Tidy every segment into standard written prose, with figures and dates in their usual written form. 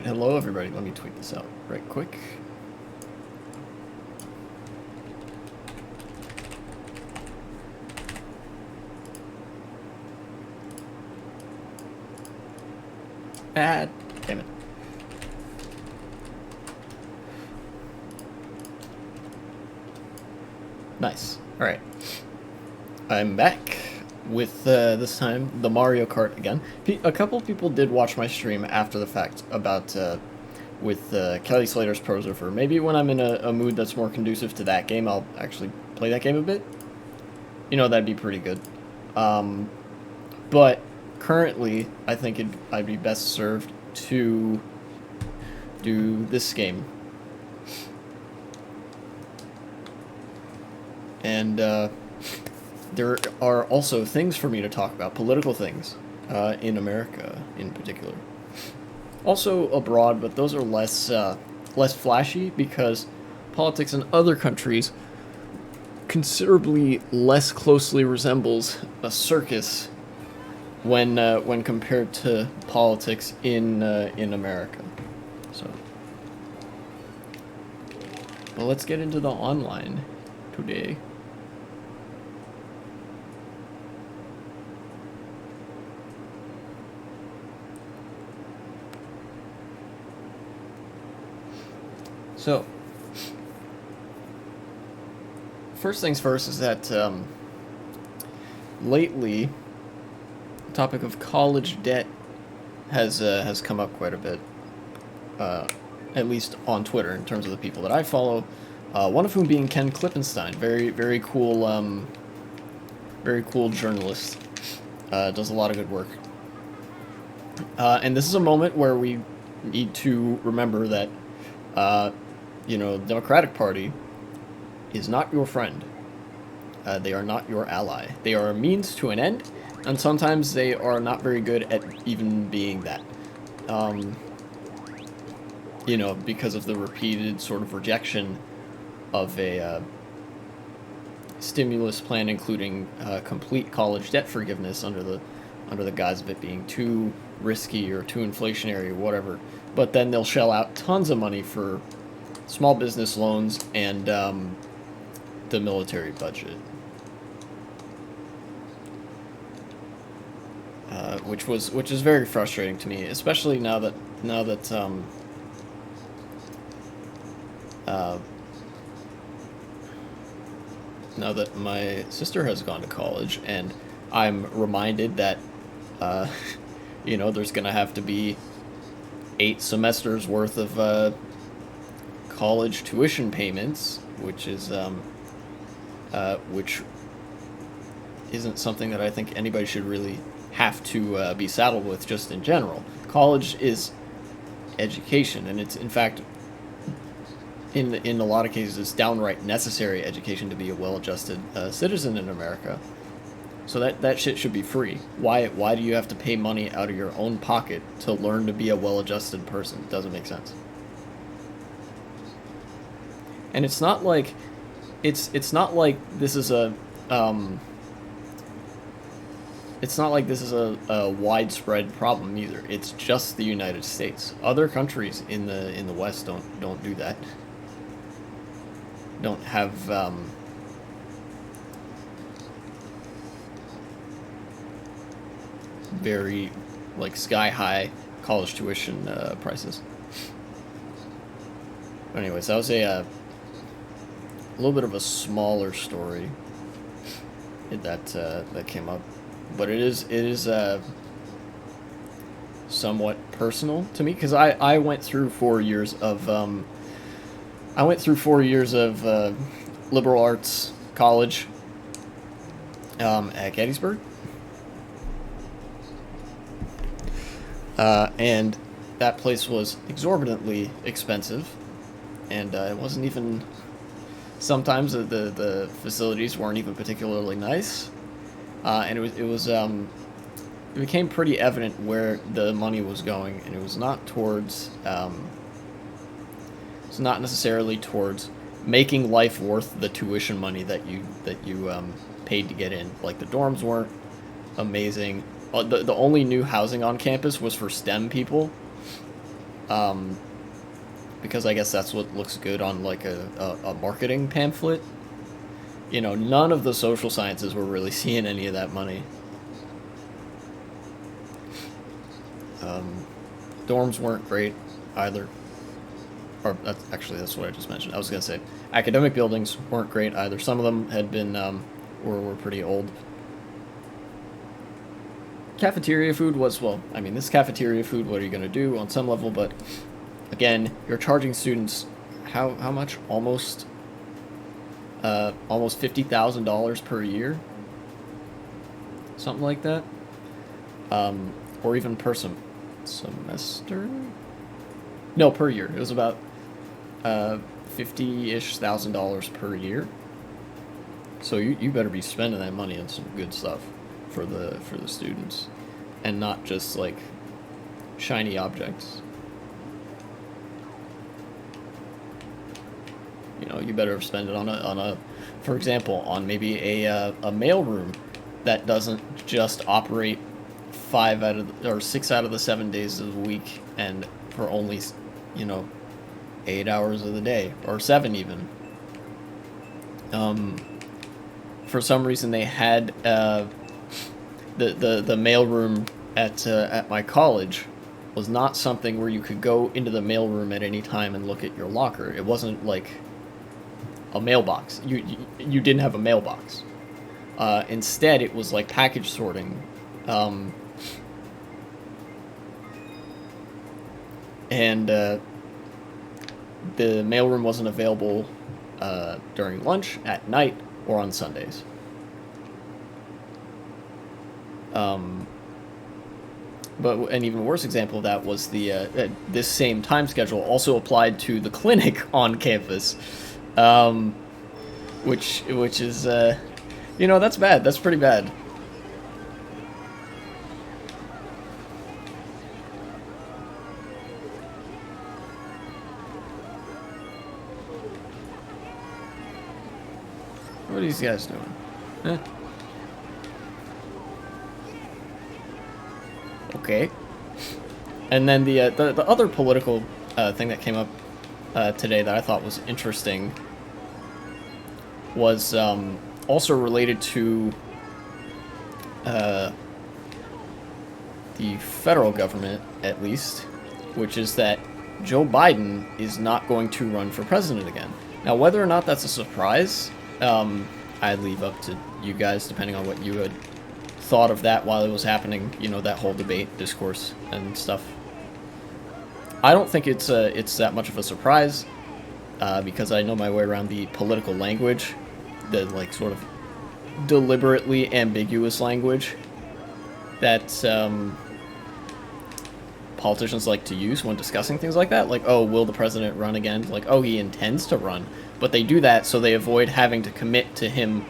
hello everybody. Let me tweet this out right quick. Ah, damn it. Nice. Alright. I'm back with, this time, the Mario Kart again. A couple people did watch my stream after the fact about, with Kelly Slater's Pro Surfer. Maybe when I'm in a mood that's more conducive to that game, I'll actually play that game a bit. You know, that'd be pretty good. But currently, I think I'd be best served to do this game. And there are also things for me to talk about, political things, in America in particular. Also abroad, but those are less flashy because politics in other countries considerably less closely resembles a circus when compared to politics in America. So, well, let's get into the online today. So, first things first is that lately, the topic of college debt has come up quite a bit, at least on Twitter in terms of the people that I follow. One of whom being Ken Klippenstein, very cool journalist, does a lot of good work. And this is a moment where we need to remember that. You know, the Democratic Party is not your friend. They are not your ally. They are a means to an end, and sometimes they are not very good at even being that. You know, because of the repeated sort of rejection of a stimulus plan, including complete college debt forgiveness under the guise of it being too risky or too inflationary or whatever. But then they'll shell out tons of money for small business loans and the military budget, which is very frustrating to me, especially now that my sister has gone to college, and I'm reminded that you know, there's gonna have to be 8 semesters worth of college tuition payments, which isn't something that I think anybody should really have to be saddled with just in general. College is education, and it's in fact in a lot of cases it's downright necessary education to be a well-adjusted citizen in America. So that shit should be free. Why do you have to pay money out of your own pocket to learn to be a well-adjusted person? It doesn't make sense. And it's not like this is a widespread problem either. It's just the United States. Other countries in the West don't do that. Don't have very like sky high college tuition prices. But anyways, that was a little bit of a smaller story that came up, but it is somewhat personal to me because I went through 4 years of liberal arts college at Gettysburg. And that place was exorbitantly expensive, and it wasn't even. Sometimes the facilities weren't even particularly nice, and it became pretty evident where the money was going, and it was not towards it's not necessarily towards making life worth the tuition money that you paid to get in. Like the dorms weren't amazing. The only new housing on campus was for STEM people, because I guess that's what looks good on like a marketing pamphlet. You know, none of the social sciences were really seeing any of that money. Dorms weren't great either. Or that's what I just mentioned. I was gonna say academic buildings weren't great either. Some of them had been were pretty old. Cafeteria food was, well, I mean, this cafeteria food. What are you gonna do on some level? But again, you're charging students how much? Almost $50,000 per year, something like that, or even per semester. No, per year. It was about 50-ish thousand dollars per year. So you better be spending that money on some good stuff for the students, and not just like shiny objects. You know, you better spend it on a, for example, on maybe a mailroom that doesn't just operate 6 out of the 7 days of the week, and for only, you know, 8 hours of the day, or 7 even. For some reason they had the mailroom at my college was not something where you could go into the mailroom at any time and look at your locker. It wasn't like a mailbox. You didn't have a mailbox. Instead, it was like package sorting. And the mailroom wasn't available during lunch, at night, or on Sundays. But an even worse example of that was this same time schedule also applied to the clinic on campus, which is you know, that's bad. That's pretty bad. What are these guys doing? Huh? Okay. And then the other political thing that came up today that I thought was interesting was also related to the federal government, at least, which is that Joe Biden is not going to run for president again. Now, whether or not that's a surprise, I leave up to you guys, depending on what you had thought of that while it was happening, you know, that whole debate, discourse, and stuff. I don't think it's that much of a surprise, because I know my way around the political language, the, like, sort of deliberately ambiguous language that politicians like to use when discussing things like that. Like, oh, will the president run again? Like, oh, he intends to run. But they do that so they avoid having to commit to him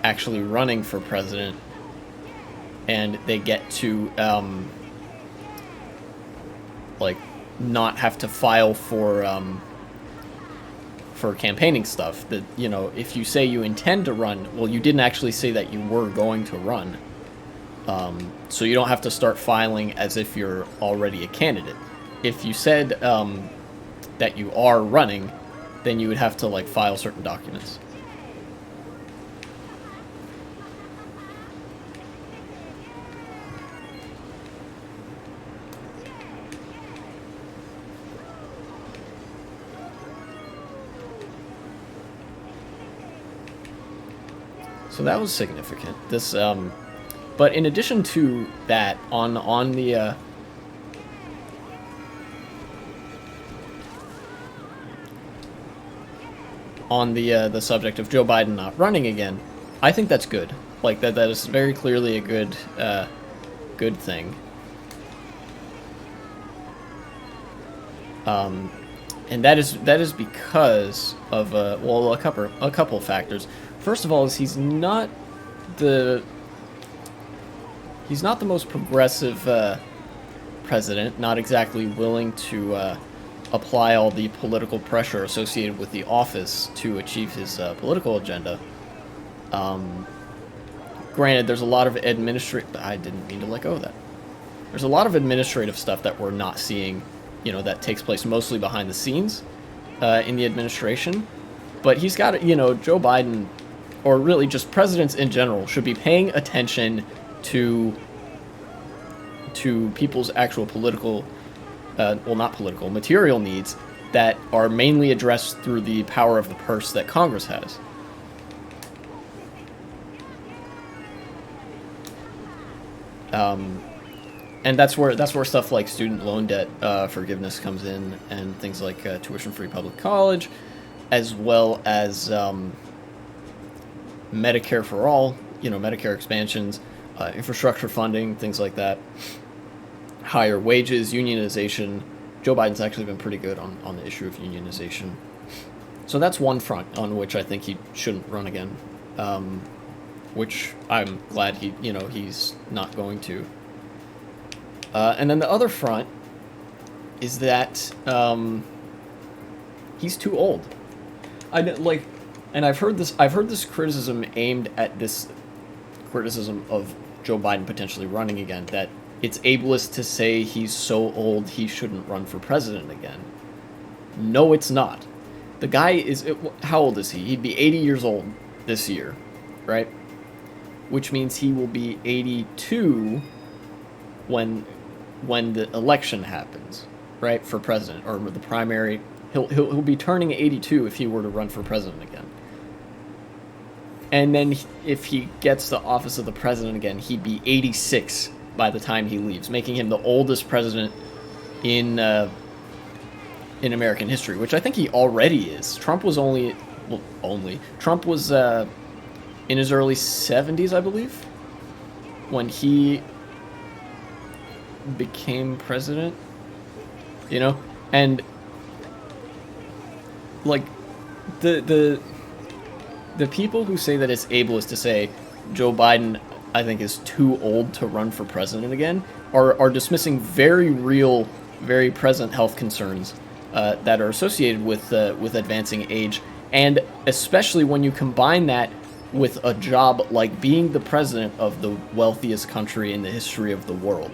actually running for president, and they get to like not have to file for campaigning stuff. That, you know, if you say you intend to run, well, you didn't actually say that you were going to run, so you don't have to start filing as if you're already a candidate. If you said that you are running, then you would have to, like, file certain documents. So that was significant. This, but in addition to that, on the subject of Joe Biden not running again, I think that's good. Like, that is very clearly a good thing. And that is because of well, a couple of factors. First of all, is he's not the most progressive president. Not exactly willing to apply all the political pressure associated with the office to achieve his political agenda. Granted, there's a lot of I didn't mean to let go of that. There's a lot of administrative stuff that we're not seeing, that takes place mostly behind the scenes in the administration. But he's got, Joe Biden, or really just presidents in general, should be paying attention to people's actual political, not political, material needs that are mainly addressed through the power of the purse that Congress has. And that's where stuff like student loan debt forgiveness comes in, and things like tuition-free public college, as well as Medicare for all, Medicare expansions, infrastructure funding, things like that, higher wages, unionization. Joe Biden's actually been pretty good on the issue of unionization. So that's one front on which I think he shouldn't run again, which I'm glad he's not going to. And then the other front is that he's too old. And I've heard this criticism aimed at this criticism of Joe Biden potentially running again, that it's ableist to say he's so old he shouldn't run for president again. No, it's not. The guy is, how old is he? He'd be 80 years old this year, right? Which means he will be 82 when the election happens, right, for president, or the primary. He'll be turning 82 if he were to run for president again. And then if he gets the office of the president again, he'd be 86 by the time he leaves, making him the oldest president in American history, which I think he already is. Trump was Trump was in his early 70s, I believe, when he became president, and like the people who say that it's ableist to say Joe Biden, I think, is too old to run for president again, are dismissing very real, very present health concerns that are associated with advancing age, and especially when you combine that with a job like being the president of the wealthiest country in the history of the world.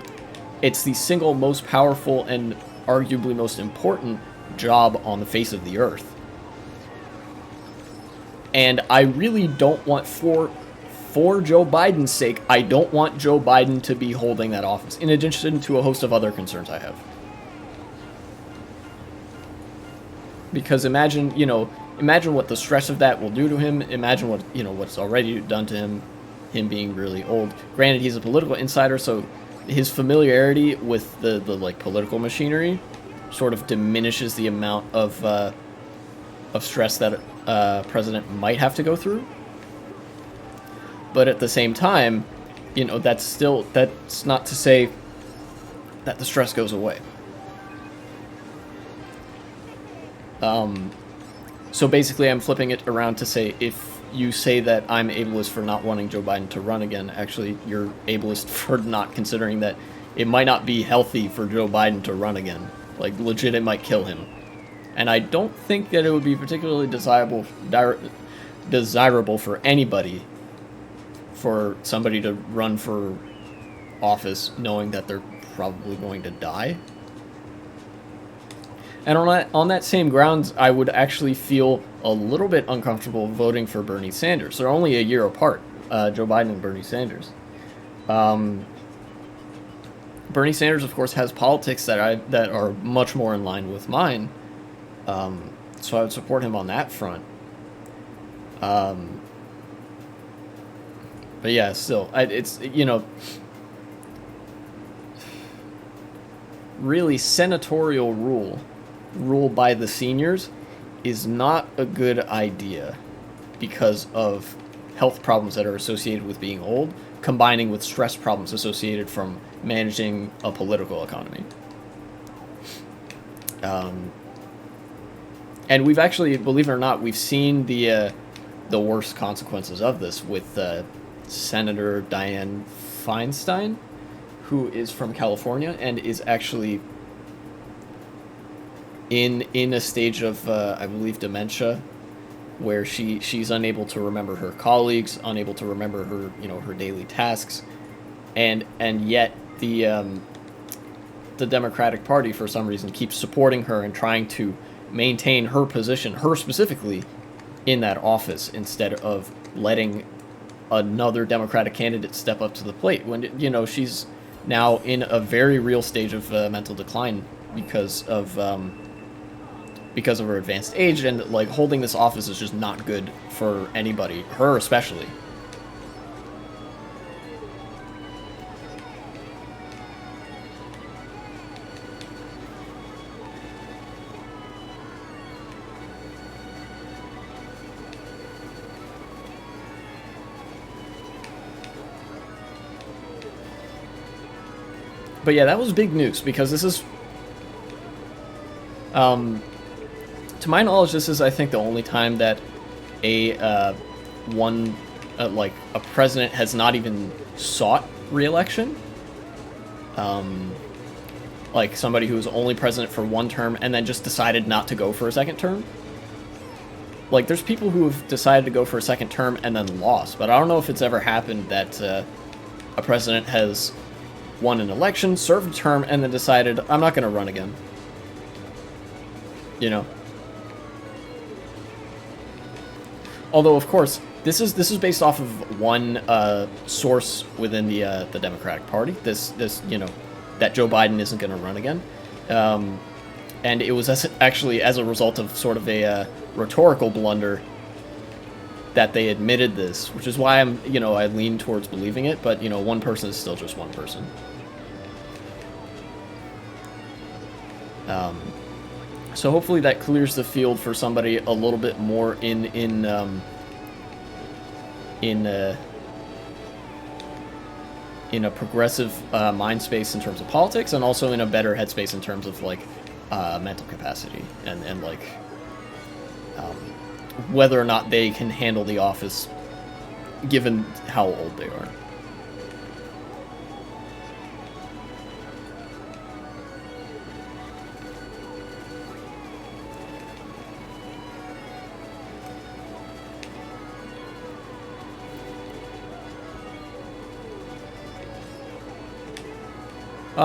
It's the single most powerful and arguably most important job on the face of the earth. And I really don't want, for Joe Biden's sake, I don't want Joe Biden to be holding that office, in addition to a host of other concerns I have. Because imagine what the stress of that will do to him. Imagine what's already done to him being really old. Granted, he's a political insider, so his familiarity with the political machinery sort of diminishes the amount of stress that a president might have to go through. But at the same time, that's not to say that the stress goes away. So basically, I'm flipping it around to say, if you say that I'm ableist for not wanting Joe Biden to run again, actually, you're ableist for not considering that it might not be healthy for Joe Biden to run again. Like, legit, it might kill him. And I don't think that it would be particularly desirable for anybody, for somebody to run for office knowing that they're probably going to die. And on that same grounds, I would actually feel a little bit uncomfortable voting for Bernie Sanders. They're only a year apart, Joe Biden and Bernie Sanders. Bernie Sanders, of course, has politics that are much more in line with mine. So I would support him on that front. But yeah, still, it's really senatorial rule by the seniors is not a good idea because of health problems that are associated with being old, combining with stress problems associated from managing a political economy. And we've actually, believe it or not, we've seen the worst consequences of this with Senator Dianne Feinstein, who is from California and is actually in a stage of, I believe, dementia, where she's unable to remember her colleagues, unable to remember her daily tasks, and yet the the Democratic Party, for some reason, keeps supporting her and trying to maintain her position, her specifically, in that office instead of letting another Democratic candidate step up to the plate when, you know, she's now in a very real stage of mental decline because of her advanced age, and like holding this office is just not good for anybody, her especially. But yeah, that was big news because this is, to my knowledge, this is, I think, the only time that a like a president has not even sought re-election. Like somebody who was only president for one term and then just decided not to go for a second term. Like, there's people who have decided to go for a second term and then lost, but I don't know if it's ever happened that a president has won an election, served a term, and then decided, I'm not going to run again. You know? Although, of course, this is based off of one source within the Democratic Party. This you know, that Joe Biden isn't going to run again, and it was actually as a result of sort of a rhetorical blunder that they admitted this, which is why I lean towards believing it. But one person is still just one person. So hopefully that clears the field for somebody a little bit more in a progressive mind space in terms of politics, and also in a better headspace in terms of like mental capacity and like whether or not they can handle the office given how old they are.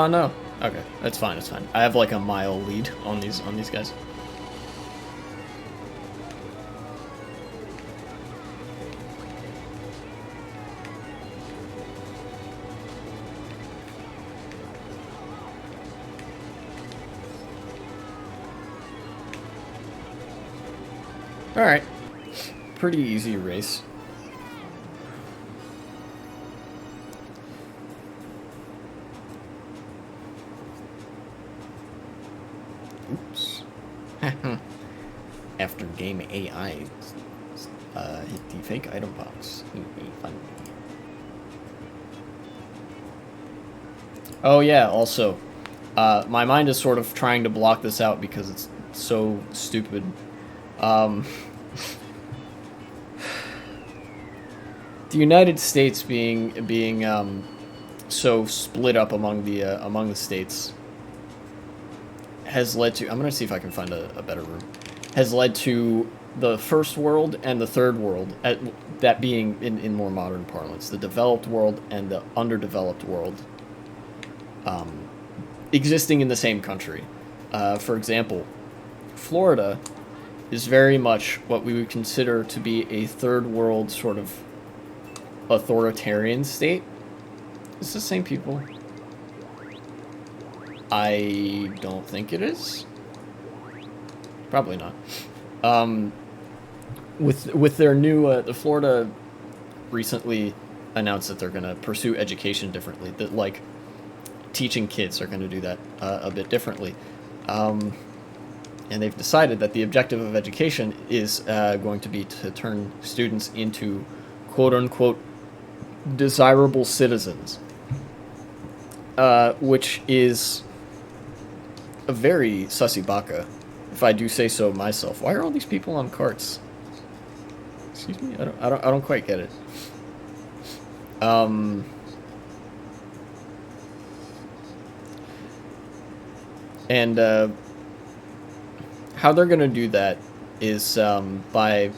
No. Okay, that's fine. It's fine. I have like a mile lead on these guys. All right. Pretty easy race. Oops. After game AI hit the fake item box. Fun. Oh yeah, also, my mind is sort of trying to block this out because it's so stupid. The United States being so split up among the states has led to, I'm gonna see if I can find a better room, has led to the first world and the third world, that being in more modern parlance, the developed world and the underdeveloped world, existing in the same country. For example, Florida is very much what we would consider to be a third world sort of authoritarian state. It's the same people. I don't think it is. Probably not. With their new, the Florida recently announced that they're going to pursue education differently. That like teaching kids are going to do that a bit differently. And they've decided that the objective of education is going to be to turn students into quote unquote desirable citizens, which is a very sussy baka, if I do say so myself. Why are all these people on carts? Excuse me, I don't quite get it. And how they're gonna do that is by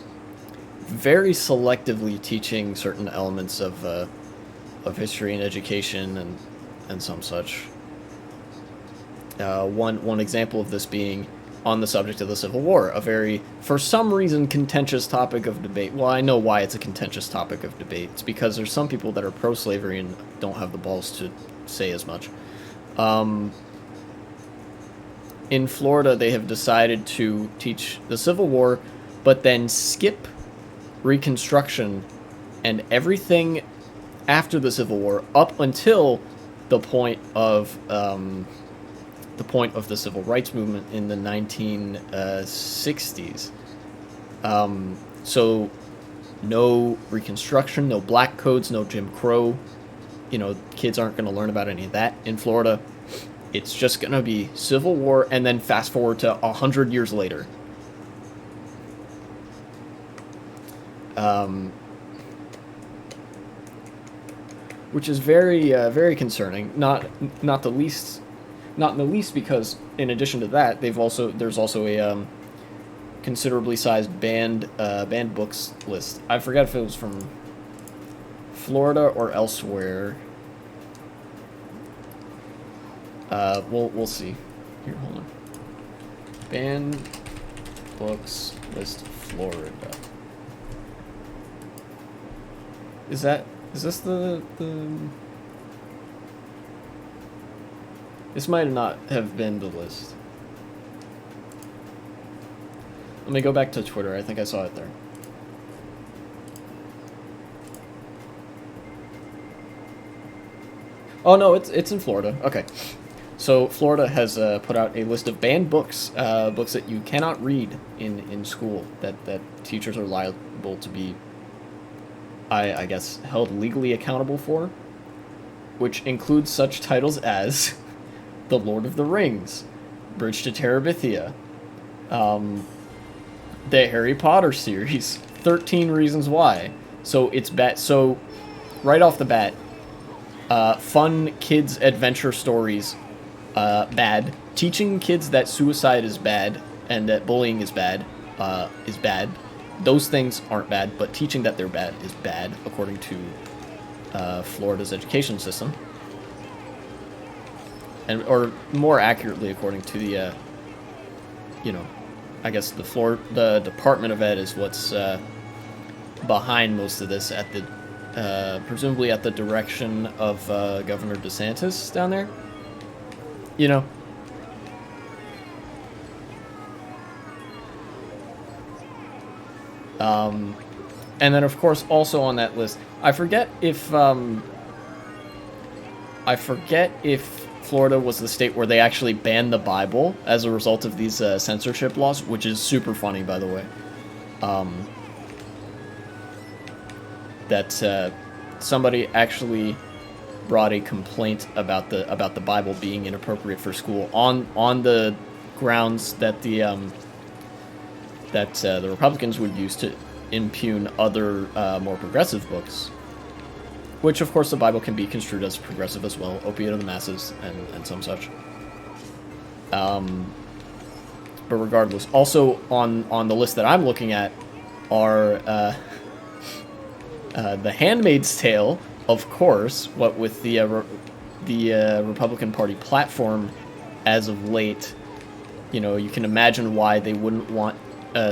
very selectively teaching certain elements of history and education and some such. One example of this being on the subject of the Civil War, a very, for some reason, contentious topic of debate. Well, I know why it's a contentious topic of debate. It's because there's some people that are pro-slavery and don't have the balls to say as much. In Florida, they have decided to teach the Civil War, but then skip Reconstruction and everything after the Civil War up until the point of the Civil Rights Movement in the 1960s. So no Reconstruction, no black codes, no Jim Crow. Kids aren't going to learn about any of that in Florida. It's just going to be Civil War, and then fast forward to 100 years later. Which is very, very concerning. Not the least because in addition to that, there's also a considerably sized banned books list. I forget if it was from Florida or elsewhere. We'll see. Here, hold on. Banned books list Florida. Is this the This might not have been the list. Let me go back to Twitter. I think I saw it there. Oh no, it's in Florida. Okay. So Florida has put out a list of banned books, books that you cannot read in school, that teachers are liable to be, I guess, held legally accountable for, which includes such titles as The Lord of the Rings, Bridge to Terabithia, the Harry Potter series, 13 Reasons Why. So it's bad. So right off the bat, fun kids adventure stories, bad. Teaching kids that suicide is bad and that bullying is bad. Those things aren't bad, but teaching that they're bad is bad, according to Florida's education system. Or more accurately, according to the, I guess the Department of Ed is what's behind most of this, at the presumably at the direction of Governor DeSantis down there. And then of course also on that list, I forget if Florida was the state where they actually banned the Bible as a result of these censorship laws, which is super funny, by the way. That somebody actually brought a complaint about the Bible being inappropriate for school on the grounds that the Republicans would use to impugn other more progressive books. Which, of course, the Bible can be construed as progressive as well, opiate of the masses, and some such. But regardless, also on the list that I'm looking at are The Handmaid's Tale, of course, what with the Republican Party platform as of late. You can imagine why they wouldn't want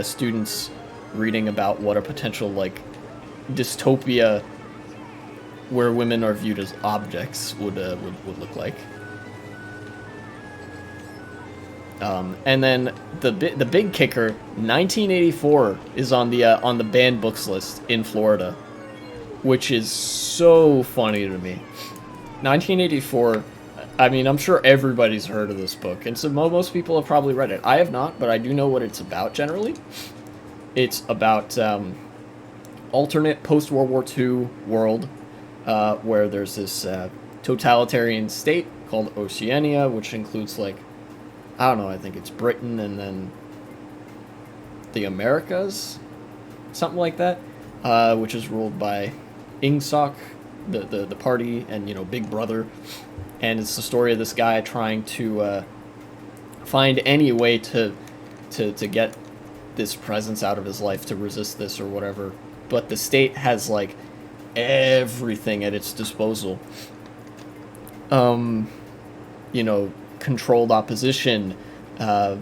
students reading about what a potential, dystopia where women are viewed as objects would look like. And then the big kicker, 1984 is on the banned books list in Florida, which is so funny to me. 1984. I mean, I'm sure everybody's heard of this book, and so most people have probably read it. I have not, but I do know what it's about generally. It's about alternate post-World War II world, where there's this totalitarian state called Oceania, which includes, I don't know, I think it's Britain and then the Americas, something like that, which is ruled by INGSOC, the party, and, Big Brother. And it's the story of this guy trying to find any way to get this presence out of his life, to resist this or whatever. But the state has, everything at its disposal. controlled opposition, a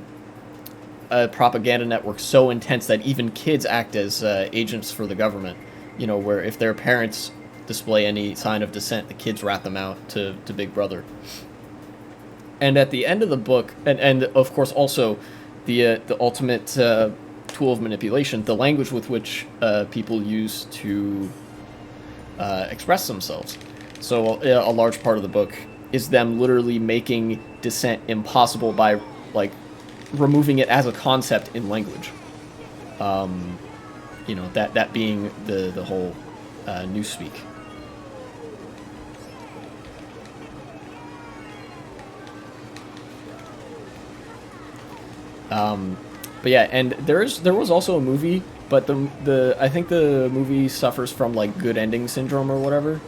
propaganda network so intense that even kids act as agents for the government. You know, where if their parents display any sign of dissent, the kids rat them out to Big Brother. And at the end of the book, and of course also the ultimate tool of manipulation, the language with which people use to express themselves. So a large part of the book is them literally making dissent impossible by like removing it as a concept in language. You know, that being the whole newspeak. But yeah, and there was also a movie, but I think the movie suffers from like good ending syndrome or whatever.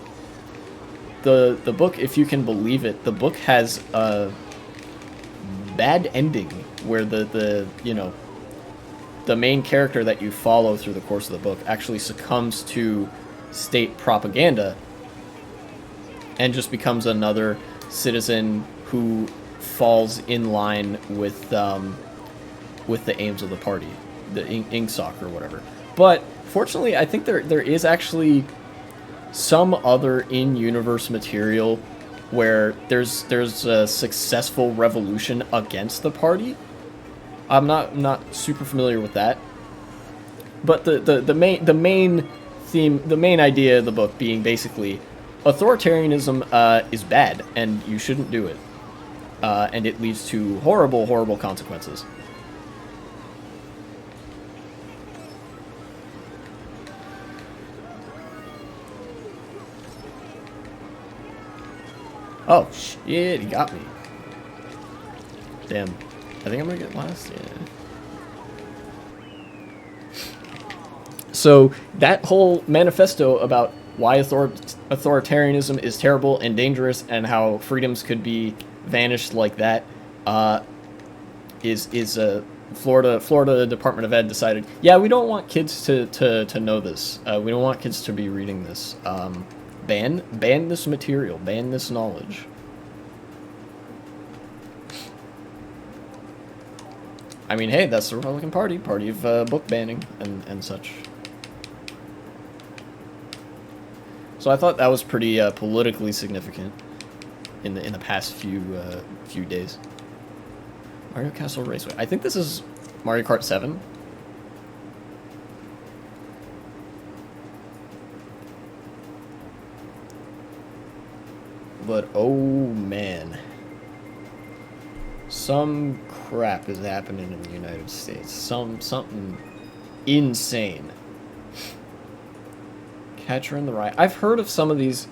The book, if you can believe it, the book has a bad ending where the you know, the main character that you follow through the course of the book actually succumbs to state propaganda and just becomes another citizen who falls in line with the aims of the party, the INGSOC or whatever. But fortunately, I think there is actually some other in-universe material where there's a successful revolution against the party. I'm not super familiar with that, but the main theme, the main idea of the book being basically authoritarianism is bad and you shouldn't do it, and it leads to horrible consequences. Oh, shit, he got me. Damn. I think I'm gonna get last, yeah. So, that whole manifesto about why authoritarianism is terrible and dangerous and how freedoms could be vanished like that, is Florida Department of Ed decided, yeah, we don't want kids to know this. We don't want kids to be reading this. Ban this material, ban this knowledge. I mean, hey, that's the Republican Party, party of book banning and such. So I thought that was pretty politically significant in the past few days. Mario Castle Raceway. I think this is Mario Kart 7. But oh man, some crap is happening in the United States. Something insane. Catcher in the Rye. I've heard of some of these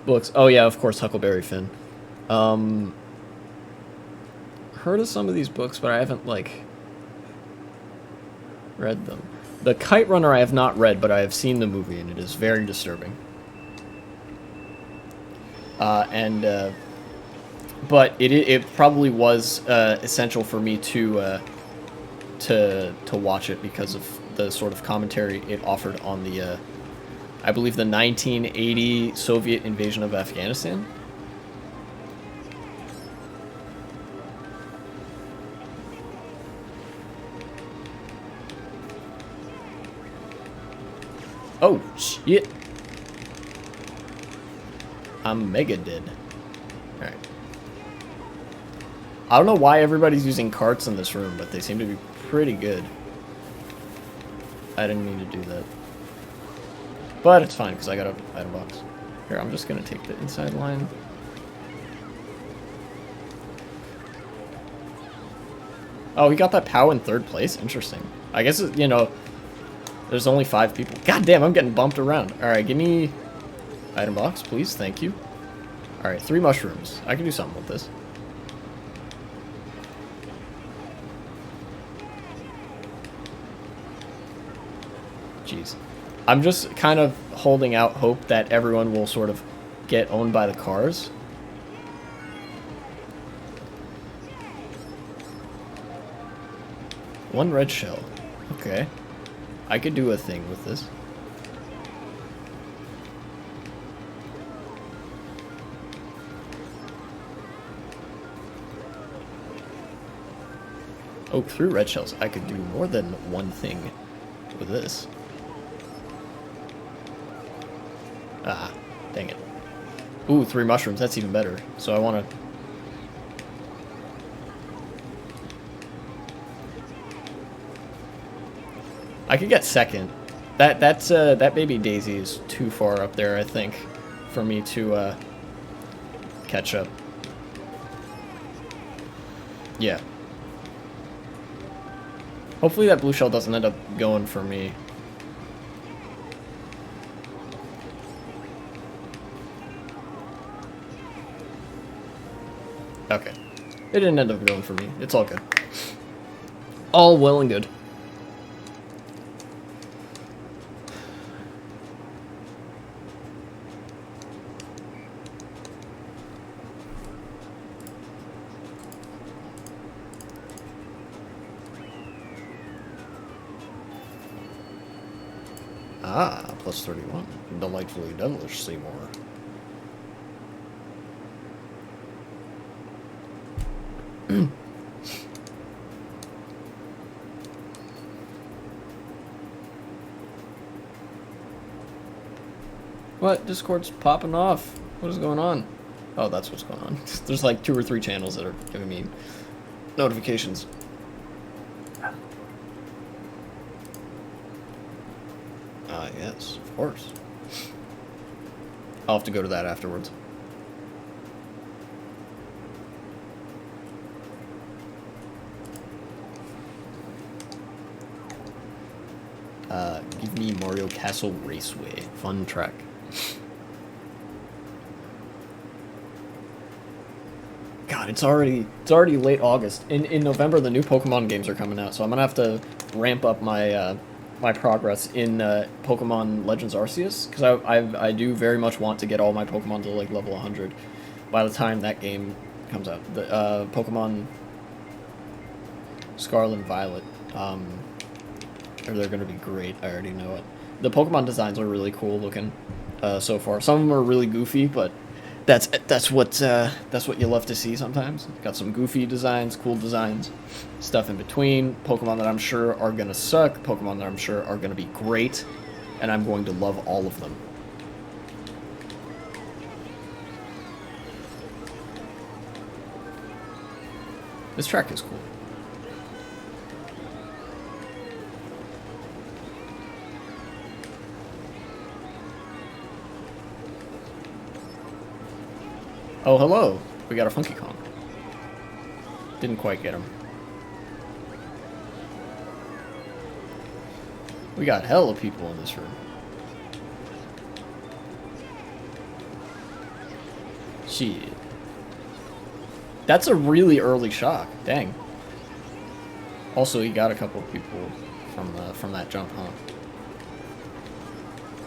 books. Oh yeah, of course, Huckleberry Finn. Heard of some of these books, but I haven't like read them. The Kite Runner I have not read, but I have seen the movie, and it is very disturbing. But it probably was essential for me to watch it because of the sort of commentary it offered on the, I believe, the 1980 Soviet invasion of Afghanistan. Oh, shit. I'm mega dead. Alright. I don't know why everybody's using carts in this room, but they seem to be pretty good. I didn't mean to do that. But it's fine, because I got an item box. Here, I'm just going to take the inside line. Oh, he got that POW in third place? Interesting. I guess, you know, there's only 5 people. God damn, I'm getting bumped around. Alright, give me item box, please. Thank you. Alright, 3 mushrooms. I can do something with this. Jeez. I'm just kind of holding out hope that everyone will sort of get owned by the cars. One red shell. Okay. I could do a thing with this. Oh, through red shells. I could do more than one thing with this. Ah, dang it. Ooh, 3 mushrooms. That's even better. So I want to... I could get second. That baby daisy is too far up there, I think, for me to catch up. Yeah. Hopefully that blue shell doesn't end up going for me. Okay. It didn't end up going for me. It's all good. All well and good. Ah, plus 31. Delightfully devilish, Seymour. What? Discord's popping off. What is going on? Oh, that's what's going on. There's like 2 or 3 channels that are giving me notifications. Yes, of course. I'll have to go to that afterwards. Give me Mario Castle Raceway. Fun track. God, it's already late August. In November, the new Pokemon games are coming out, so I'm gonna have to ramp up my my progress in Pokemon Legends Arceus, because I do very much want to get all my Pokemon to like level 100 by the time that game comes out. The Pokemon Scarlet and Violet, they're gonna be great. I already know it. The Pokemon designs are really cool looking so far. Some of them are really goofy, but that's what you love to see sometimes. Got some goofy designs, cool designs, stuff in between. Pokemon that I'm sure are gonna suck. Pokemon that I'm sure are gonna be great, and I'm going to love all of them. This track is cool. Oh, hello. We got a Funky Kong. Didn't quite get him. We got hella people in this room. Shit. That's a really early shock. Dang. Also, you got a couple of people from that jump, huh?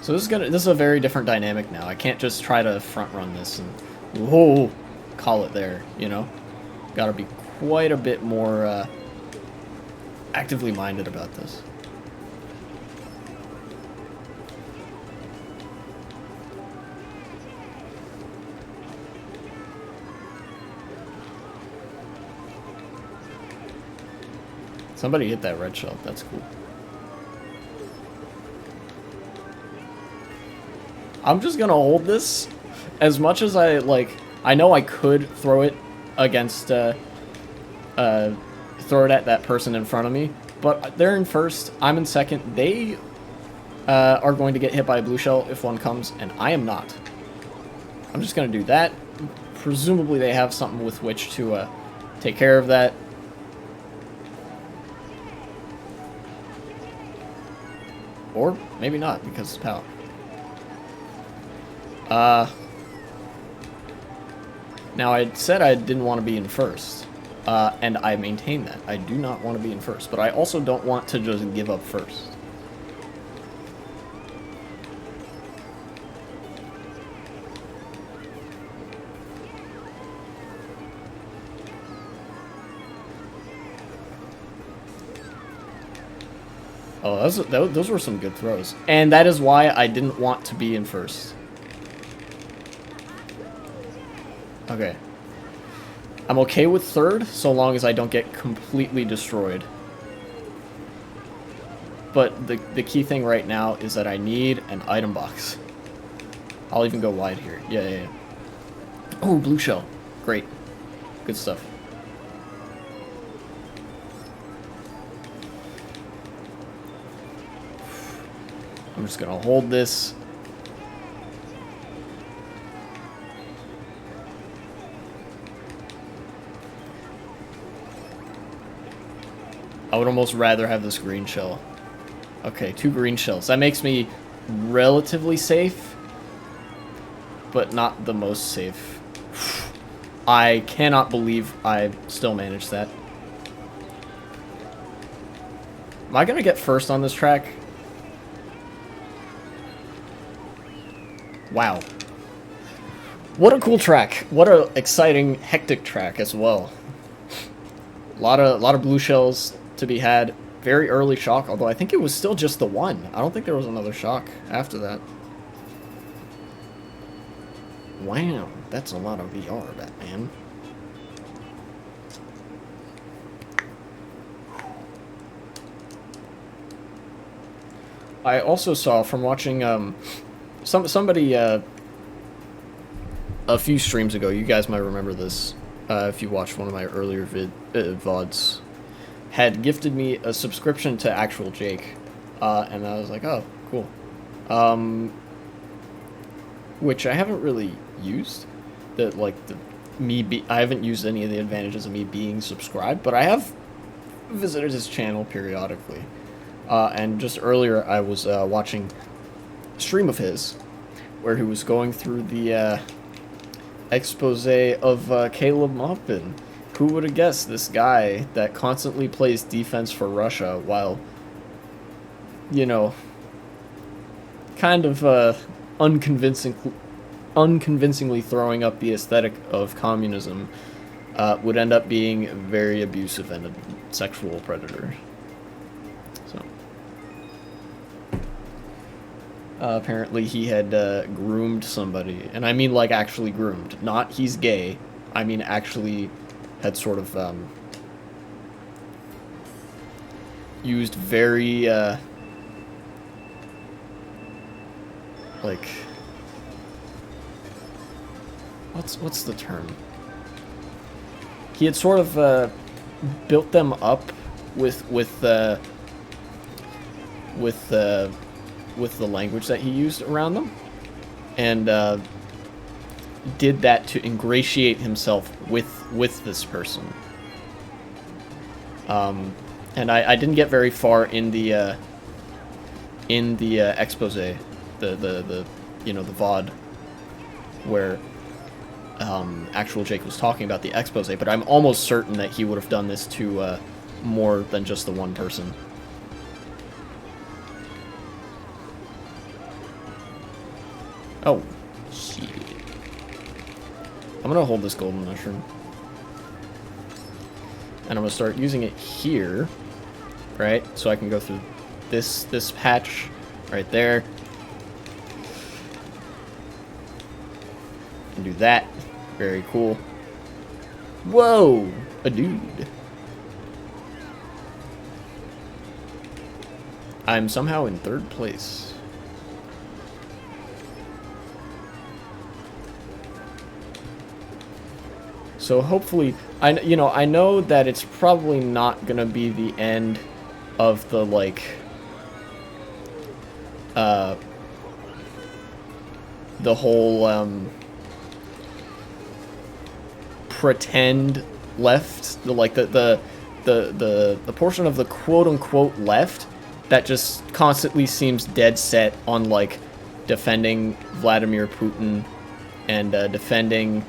So this is a very different dynamic now. I can't just try to front run this and whoa, call it there, you know? Gotta be quite a bit more actively minded about this. Somebody hit that red shell. That's cool. I'm just gonna hold this. As much as I know I could throw it against, throw it at that person in front of me, but they're in first, I'm in second. They are going to get hit by a blue shell if one comes, and I am not. I'm just going to do that. Presumably they have something with which to take care of that. Or maybe not, because it's power. Now, I said I didn't want to be in first, and I maintain that. I do not want to be in first, but I also don't want to just give up first. Oh, those were some good throws. And that is why I didn't want to be in first. Okay. I'm okay with third, so long as I don't get completely destroyed. But the key thing right now is that I need an item box. I'll even go wide here. Yeah. Oh, blue shell. Great. Good stuff. I'm just gonna hold this. I would almost rather have this green shell. Okay, 2 green shells. That makes me relatively safe, but not the most safe. I cannot believe I still managed that. Am I gonna get first on this track? Wow. What a cool track. What a exciting, hectic track as well. A lot of blue shells to be had. Very early shock, although I think it was still just the one. I don't think there was another shock after that. Wow, that's a lot of VR, Batman. I also saw from watching somebody a few streams ago. You guys might remember this if you watched one of my earlier VODs. Had gifted me a subscription to Actual Jake, and I was like, oh, cool. Which I haven't really used. I haven't used any of the advantages of me being subscribed, but I have visited his channel periodically. And just earlier, I was watching a stream of his, where he was going through the expose of Caleb Maupin. Who would have guessed this guy that constantly plays defense for Russia while, you know, kind of unconvincingly throwing up the aesthetic of communism would end up being very abusive and a sexual predator. So apparently he had groomed somebody, and I mean like actually groomed, not he's gay. I mean actually had sort of used very like what's the term? He had sort of built them up with the language that he used around them, and did that to ingratiate himself with this person. And I didn't get very far in the expose, the you know, the VOD where Actual Jake was talking about the expose, but I'm almost certain that he would have done this to more than just the one person. Oh, shit. I'm gonna hold this golden mushroom. And I'm gonna start using it here, right? So I can go through this patch right there. And do that. Very cool. Whoa! A dude. I'm somehow in 3rd place. So hopefully, I know that it's probably not gonna be the end of the like the whole pretend left, the portion of the quote unquote left that just constantly seems dead set on like defending Vladimir Putin and defending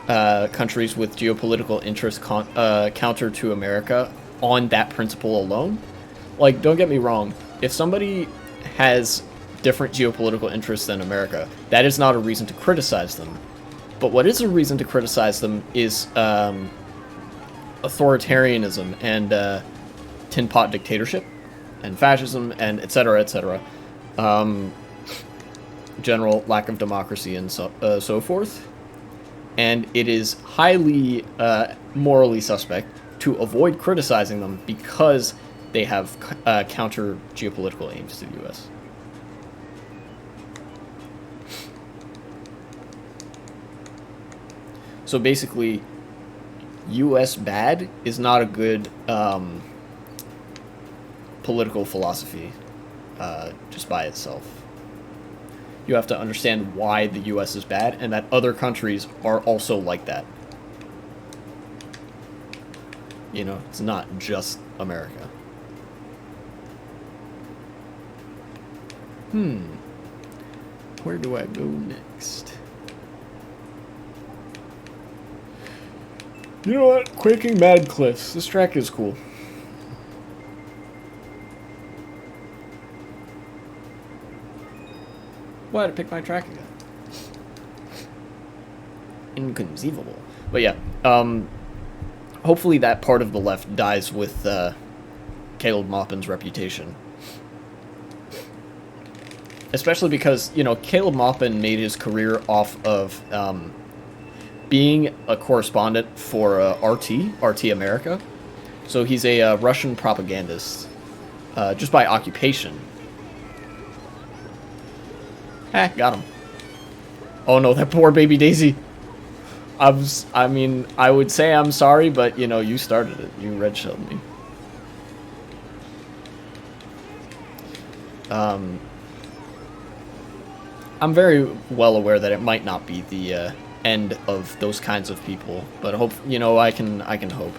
countries with geopolitical interests counter to America on that principle alone. Like, don't get me wrong, if somebody has different geopolitical interests than America, that is not a reason to criticize them. But what is a reason to criticize them is authoritarianism and tin pot dictatorship and fascism and etc. etc. General lack of democracy and so forth. and it is highly morally suspect to avoid criticizing them because they have counter geopolitical aims to the U.S. So basically, U.S. bad is not a good political philosophy just by itself. You have to understand why the U.S. is bad and that other countries are also like that. You know, it's not just America. Where do I go next? You know what? Quaking Mad Cliffs. This track is cool. Why did I pick my track again? Inconceivable. But yeah, hopefully that part of the left dies with Caleb Maupin's reputation. Especially because, you know, Caleb Maupin made his career off of being a correspondent for RT America. So he's a Russian propagandist, just by occupation. Got him. Oh no, that poor baby Daisy. I mean, I would say I'm sorry, but, you know, you started it. You red-shelled me. I'm very well aware that it might not be the end of those kinds of people, but hope, you know, I can hope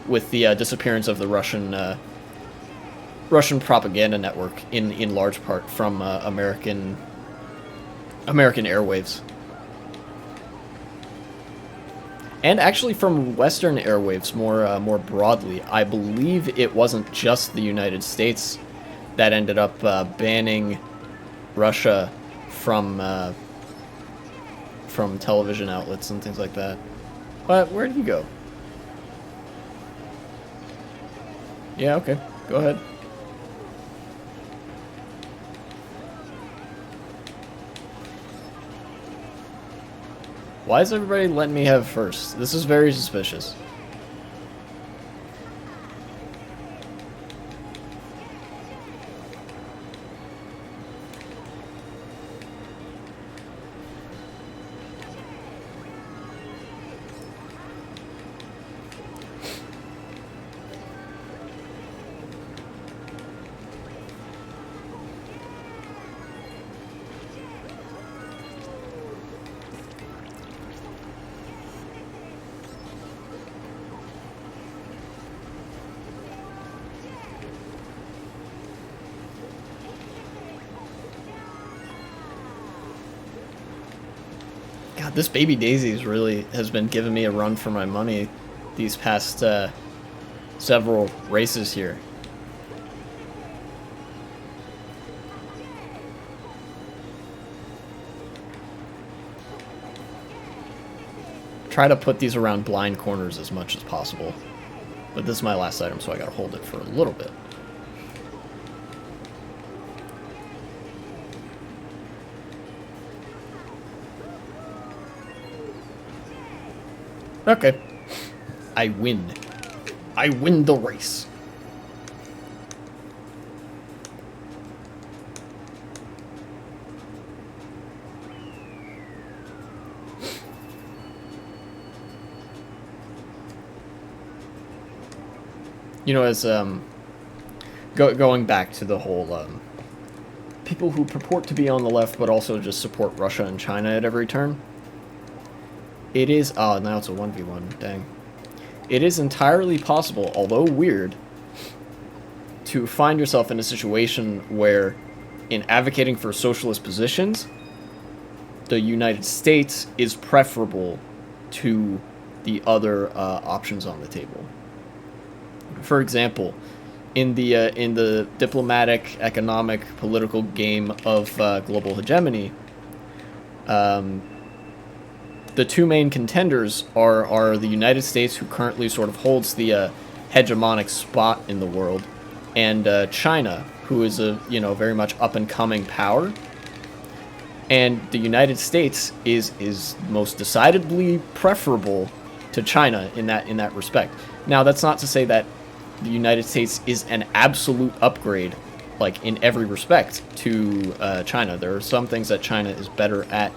with the disappearance of the Russian propaganda network in large part from American airwaves, and actually from Western airwaves more broadly. I believe it wasn't just the United States that ended up banning Russia from television outlets and things like that. But where did he go? Yeah, okay. Go ahead. Why is everybody letting me have first? This is very suspicious. God, this baby Daisy really has been giving me a run for my money these past several races here. Try to put these around blind corners as much as possible. But this is my last item, so I gotta hold it for a little bit. Okay. I win. I win the race. You know, as going back to the whole people who purport to be on the left but also just support Russia and China at every turn. It is... Oh, now it's a 1v1. Dang. It is entirely possible, although weird, to find yourself in a situation where, in advocating for socialist positions, the United States is preferable to the other options on the table. For example, in the diplomatic, economic, political game of global hegemony, the two main contenders are the United States, who currently sort of holds the hegemonic spot in the world, and China, who is a very much up and coming power. And the United States is most decidedly preferable to China in that respect. Now, that's not to say that the United States is an absolute upgrade, like in every respect, to China. There are some things that China is better at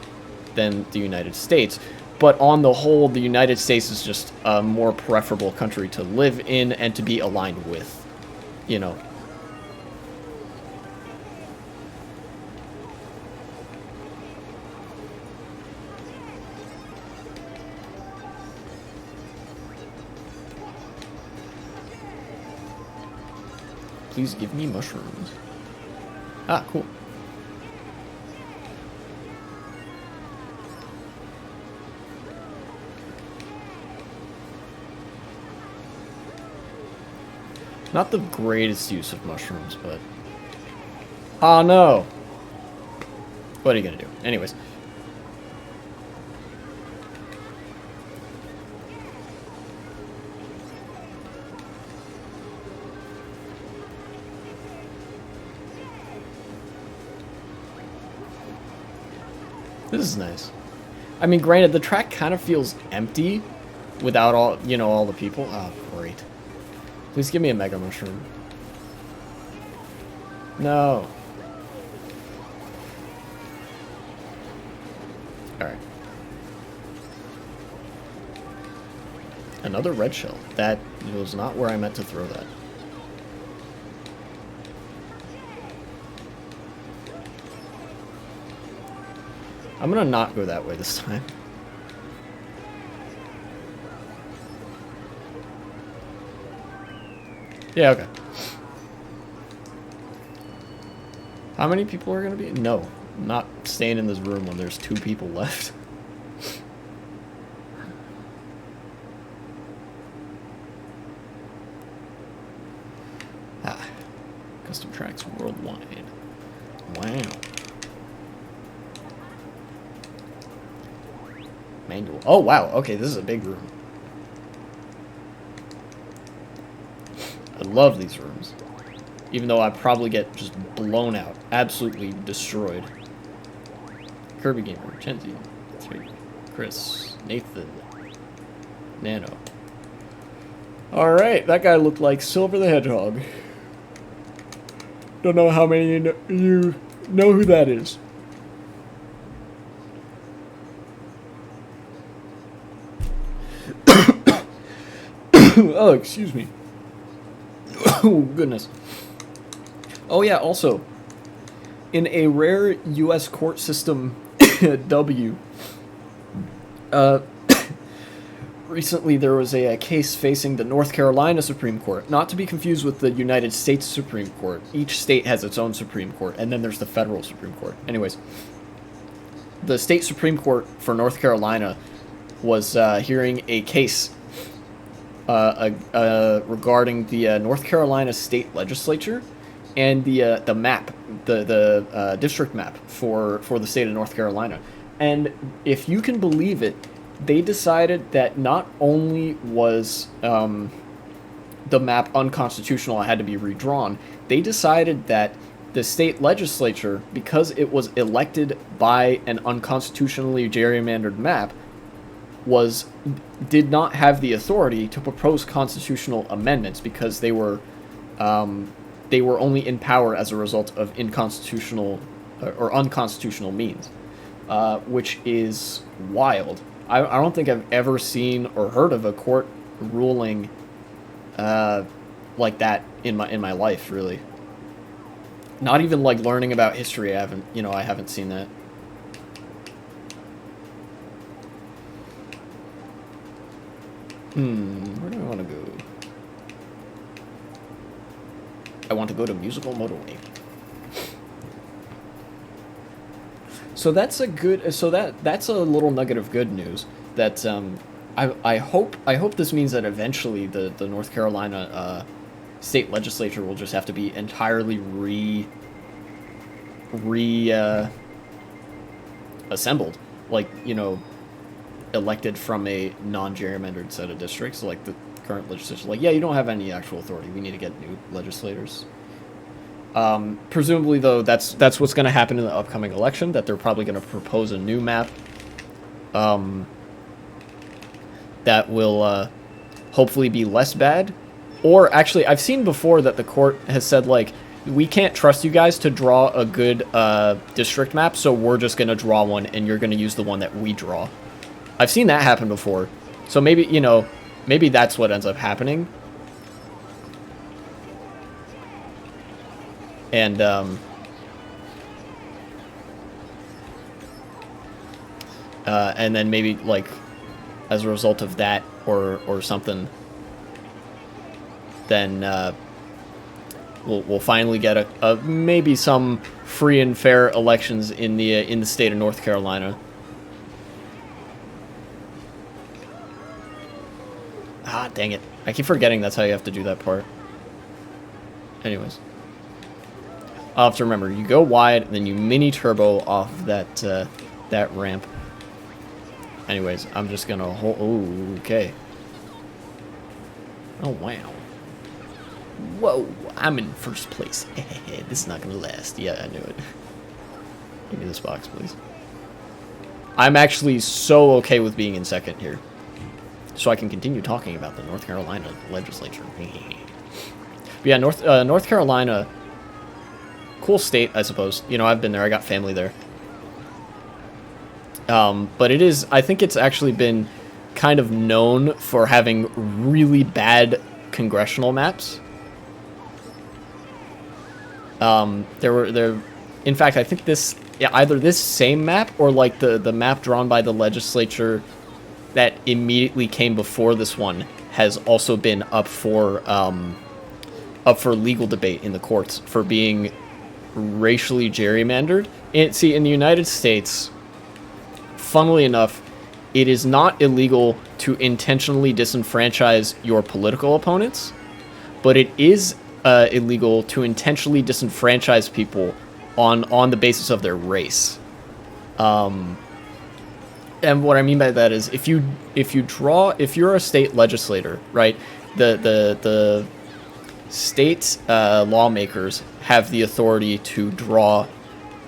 than the United States, but on the whole, the United States is just a more preferable country to live in and to be aligned with, you know. Please give me mushrooms. Ah, cool. Not the greatest use of mushrooms, but... Oh, no! What are you gonna do? Anyways. This is nice. I mean, granted, the track kind of feels empty without all, you know, all the people. Oh, great. Please give me a mega mushroom. No. Alright. Another red shell. That was not where I meant to throw that. I'm gonna not go that way this time. Yeah, okay. How many people are gonna be? No, I'm not staying in this room when there's 2 people left. Ah, custom tracks worldwide. Wow. Manual. Oh, wow. Okay, this is a big room. I love these rooms. Even though I probably get just blown out. Absolutely destroyed. Kirby Gamer, Chenzi, 3, Chris, Nathan, Nano. Alright, that guy looked like Silver the Hedgehog. Don't know how many you know who that is. Oh, excuse me. Oh, goodness. Oh, yeah, also, in a rare U.S. court system W, recently there was a case facing the North Carolina Supreme Court, not to be confused with the United States Supreme Court. Each state has its own Supreme Court, and then there's the federal Supreme Court. Anyways, the state Supreme Court for North Carolina was hearing a case regarding the North Carolina state legislature and the map, the district map for the state of North Carolina. And if you can believe it, they decided that not only was the map unconstitutional and had to be redrawn, they decided that the state legislature, because it was elected by an unconstitutionally gerrymandered map, did not have the authority to propose constitutional amendments because they were only in power as a result of inconstitutional or unconstitutional means, which is wild. I don't think I've ever seen or heard of a court ruling like that in my life, really. Not even like learning about history. I haven't seen that. Where do I want to go? I want to go to Musical Motorway. So that's a good. So that's a little nugget of good news. That I hope this means that eventually the North Carolina state legislature will just have to be entirely assembled, like, you know, elected from a non-gerrymandered set of districts, like the current legislature. Like, yeah, you don't have any actual authority. We need to get new legislators. Presumably, though, that's what's going to happen in the upcoming election, that they're probably going to propose a new map that will hopefully be less bad. Or, actually, I've seen before that the court has said, like, we can't trust you guys to draw a good district map, so we're just going to draw one, and you're going to use the one that we draw. I've seen that happen before. So maybe, you know, maybe that's what ends up happening. And then maybe, like, as a result of that or something, then we'll finally get a maybe some free and fair elections in the state of North Carolina. Ah, dang it. I keep forgetting that's how you have to do that part. Anyways. I'll have to remember, you go wide, and then you mini turbo off that that ramp. Anyways, I'm just gonna hold. Ooh, okay. Oh wow. Whoa, I'm in first place. This is not gonna last. Yeah, I knew it. Give me this box, please. I'm actually so okay with being in second here, so I can continue talking about the North Carolina legislature. But yeah, North Carolina. Cool state, I suppose. You know, I've been there. I got family there. But it is, I think it's actually been kind of known for having really bad congressional maps. In fact, I think this, yeah, either this same map or like the map drawn by the legislature that immediately came before this one has also been up for legal debate in the courts for being racially gerrymandered. See, in the United States, funnily enough, it is not illegal to intentionally disenfranchise your political opponents, but it is illegal to intentionally disenfranchise people on the basis of their race. And what I mean by that is if you're a state legislator, right? The state lawmakers have the authority to draw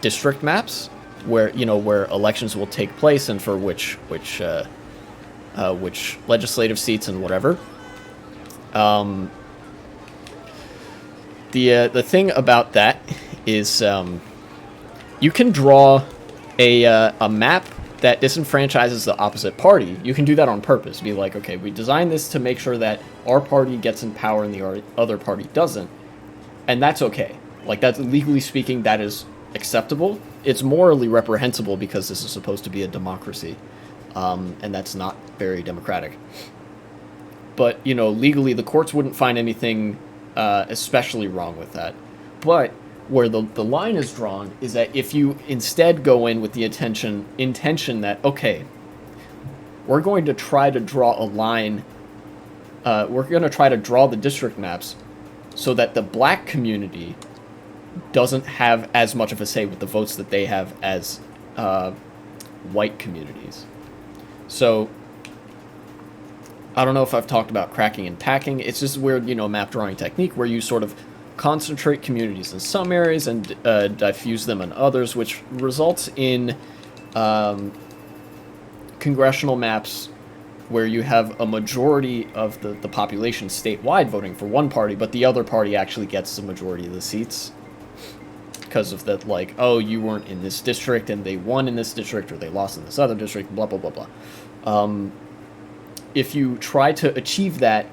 district maps where elections will take place and for which legislative seats and whatever. The thing about that is you can draw a map that disenfranchises the opposite party. You can do that on purpose. Be like, okay, we designed this to make sure that our party gets in power and the other party doesn't. And that's okay. Like, that's legally speaking, that is acceptable. It's morally reprehensible because this is supposed to be a democracy. And that's not very democratic. But, legally, the courts wouldn't find anything especially wrong with that. But where the line is drawn is that if you instead go in with the intention that, okay, we're going to try to draw a line, we're going to try to draw the district maps so that the black community doesn't have as much of a say with the votes that they have as white communities. So, I don't know if I've talked about cracking and packing. It's just a weird, map drawing technique where you sort of concentrate communities in some areas and diffuse them in others, which results in congressional maps where you have a majority of the population statewide voting for one party, but the other party actually gets the majority of the seats. Because of that, like, oh, you weren't in this district and they won in this district or they lost in this other district, blah, blah, blah, blah. If you try to achieve that,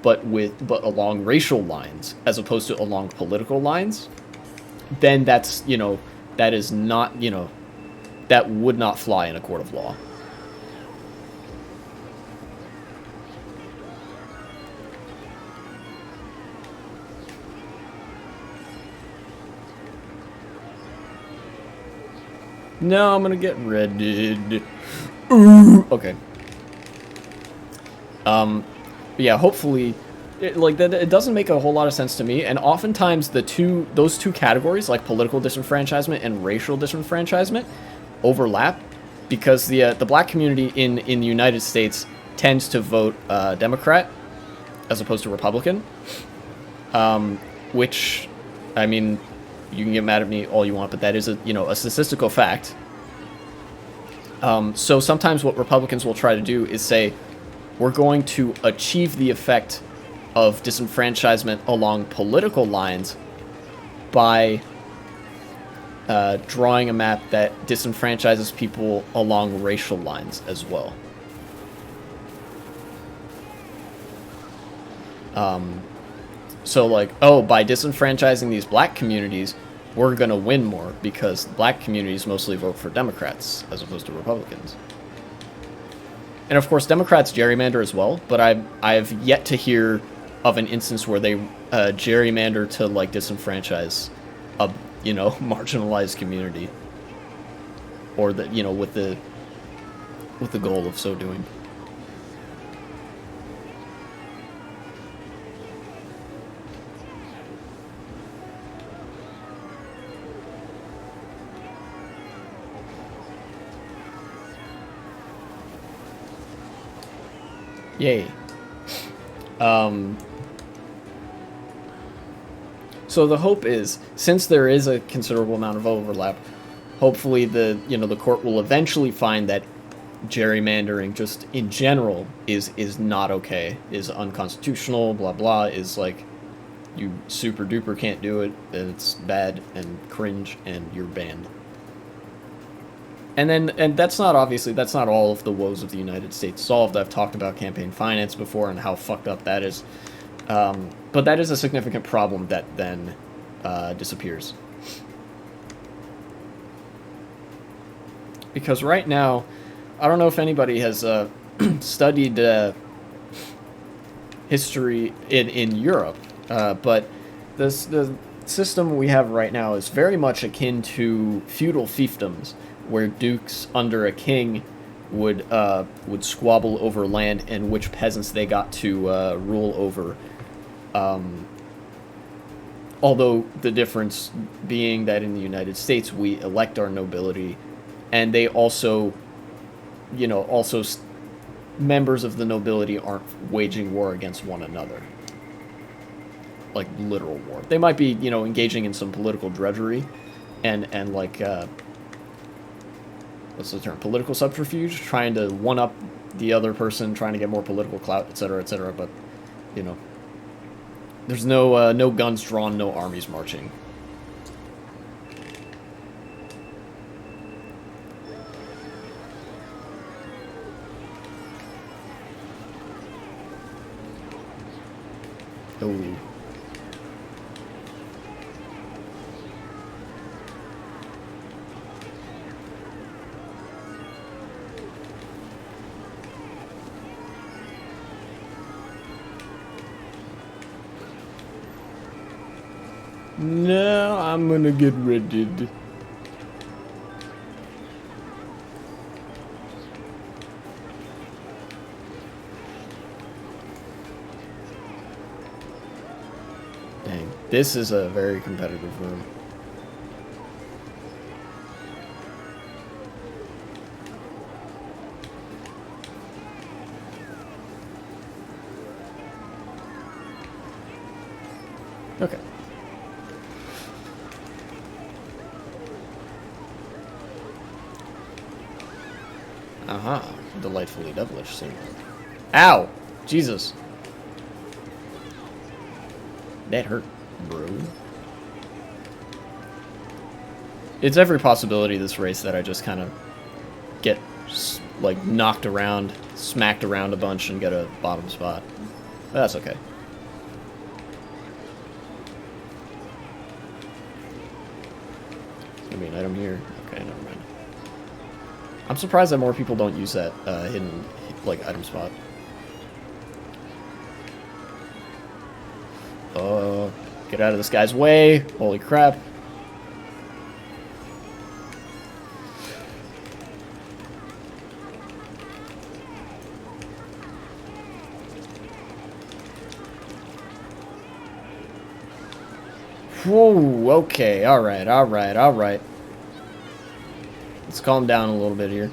but along racial lines as opposed to along political lines, then that's, that is not, that would not fly in a court of law. No, I'm gonna get redded. Ooh, okay. Yeah, hopefully, it doesn't make a whole lot of sense to me, and oftentimes those two categories, like political disenfranchisement and racial disenfranchisement, overlap, because the black community in the United States tends to vote Democrat as opposed to Republican, which I mean, you can get mad at me all you want, but that is a, you know, a statistical fact. So sometimes what Republicans will try to do is say, we're going to achieve the effect of disenfranchisement along political lines by drawing a map that disenfranchises people along racial lines as well. So like, oh, by disenfranchising these black communities, we're going to win more because black communities mostly vote for Democrats as opposed to Republicans. And of course, Democrats gerrymander as well, but I've yet to hear of an instance where they gerrymander to like disenfranchise a, you know, marginalized community, or the, you know, with the goal of so doing. Yay. So the hope is, since there is a considerable amount of overlap, hopefully the court will eventually find that gerrymandering just in general is not okay, is unconstitutional, blah blah, is like, you super duper can't do it, and it's bad and cringe and you're banned. And that's not, obviously, that's not all of the woes of the United States solved. I've talked about campaign finance before and how fucked up that is. But that is a significant problem that then disappears. Because right now, I don't know if anybody has studied history in Europe, but the system we have right now is very much akin to feudal fiefdoms, where dukes under a king would squabble over land and which peasants they got to rule over. Although the difference being that in the United States we elect our nobility, and they also, you know, members of the nobility aren't waging war against one another. Like literal war. They might be, you know, engaging in some political drudgery and like what's the term? Political subterfuge, trying to one up the other person, trying to get more political clout, etc., etc. But, you know, there's no guns drawn, no armies marching. Oh. No, I'm gonna get redded. Dang, this is a very competitive room. Okay. Uh-huh. Delightfully devilish scene. Ow! Jesus. That hurt, bro. It's every possibility this race that I just kind of get, like, knocked around, smacked around a bunch, and get a bottom spot. But that's okay. There's gonna be an item here. Okay, never mind. I'm surprised that more people don't use that hidden, like, item spot. Get out of this guy's way. Holy crap. Whoa, okay, alright, alright, alright. Let's calm down a little bit here.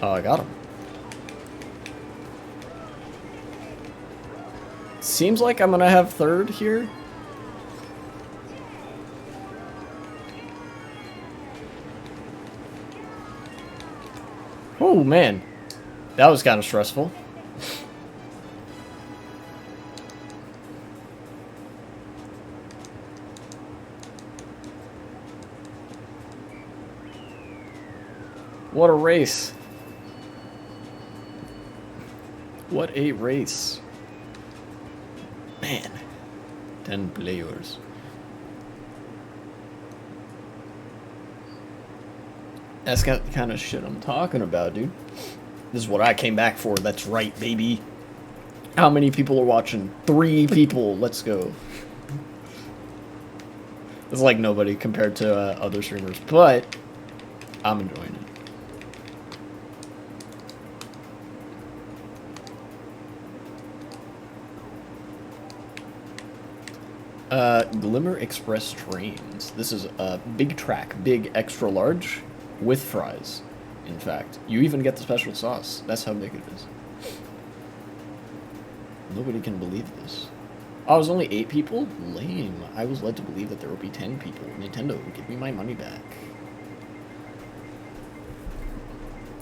Oh, I got him. Seems like I'm gonna have third here. Oh, man. That was kind of stressful. What a race. What a race. Man. 10 players. That's the kind of shit I'm talking about, dude. This is what I came back for. That's right, baby. How many people are watching? 3 people. Let's go. It's like nobody compared to other streamers, but I'm enjoying it. Glimmer Express trains. This is a big track, big extra large, with fries. In fact, you even get the special sauce. That's how big it is. Nobody can believe this. Oh, it was only 8 people? Lame. I was led to believe that there would be 10 people. Nintendo, give me my money back.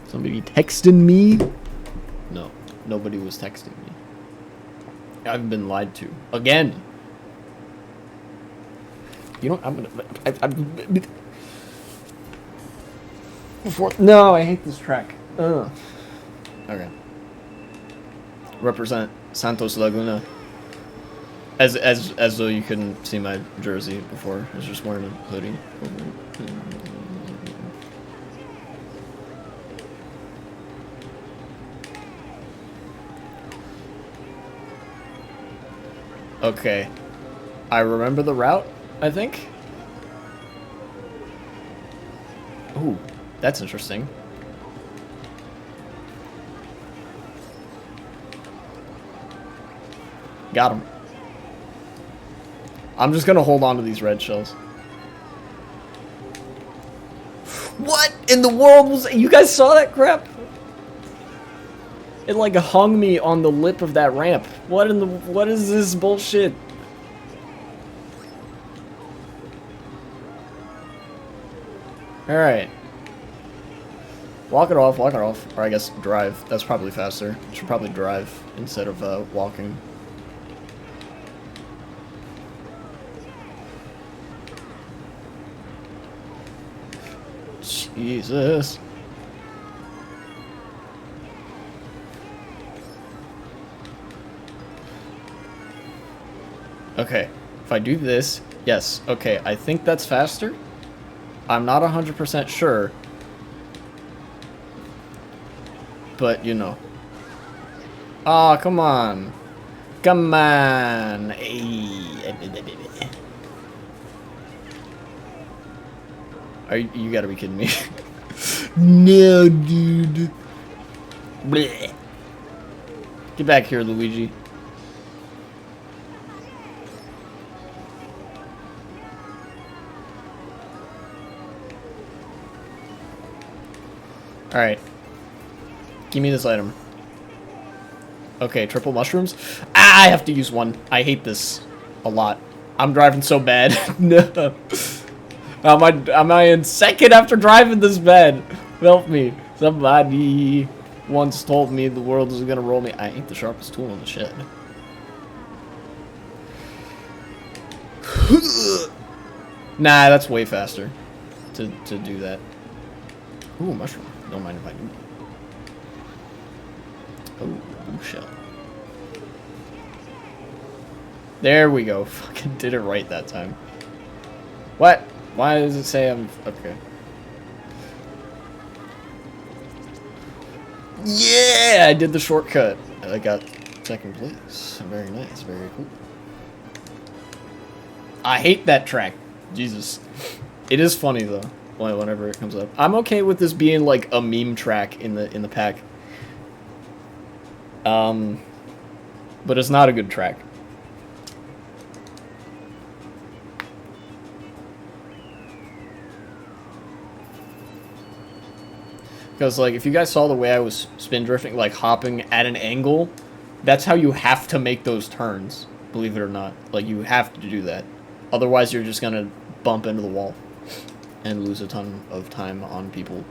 Somebody texting me? No, nobody was texting me. I've been lied to. Again! You know, I'm gonna... No, I hate this track. Ugh. Okay. Represent Santos Laguna. As though you couldn't see my jersey before. I was just wearing a hoodie. Okay. I remember the route, I think. Ooh, that's interesting. Got him. I'm just gonna hold on to these red shells. What in the world was... You guys saw that crap? It like hung me on the lip of that ramp. What in the... What is this bullshit? Alright. Walk it off, walk it off. Or I guess drive. That's probably faster. Should probably drive instead of walking. Jesus. Okay. If I do this, yes. Okay, I think that's faster. I'm not 100% sure. But, you know. Aw, oh, come on. Come on. You gotta be kidding me. No, dude. Blech. Get back here, Luigi. Alright. Give me this item. Okay, triple mushrooms. Ah, I have to use one. I hate this a lot. I'm driving so bad. No. Am I in second after driving this bad? Help me. Somebody once told me the world is gonna roll me. I ain't the sharpest tool in the shed. Nah, that's way faster to do that. Ooh, mushroom. Don't mind if I do. Oh, blue shell. There we go. Fucking did it right that time. What? Why does it say I'm... Okay. Yeah! I did the shortcut. I got second place. Very nice. Very cool. I hate that track. Jesus. It is funny, though, whenever it comes up. I'm okay with this being, like, a meme track in the pack. But it's not a good track. Because, like, if you guys saw the way I was spin drifting, like, hopping at an angle, that's how you have to make those turns, believe it or not. Like, you have to do that. Otherwise, you're just gonna bump into the wall and lose a ton of time on people.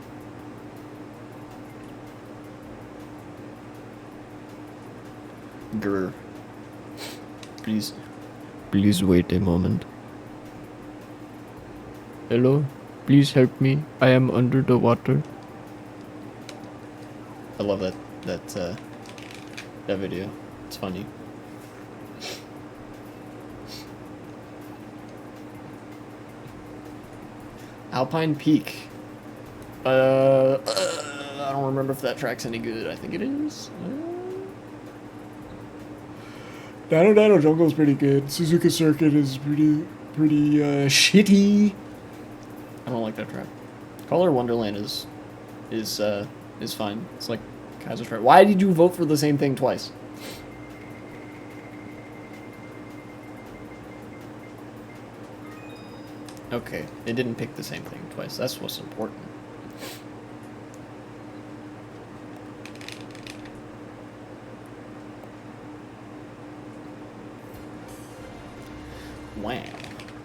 Grr. Please wait a moment. Hello? Please help me. I am under the water. I love that video. It's funny. Alpine Peak. I don't remember if that track's any good. I think it is. Dino Jungle's pretty good. Suzuka Circuit is pretty shitty. I don't like that track. Color Wonderland is fine. It's like Kaiser's track. Why did you vote for the same thing twice? Okay, it didn't pick the same thing twice. That's what's important. Wow.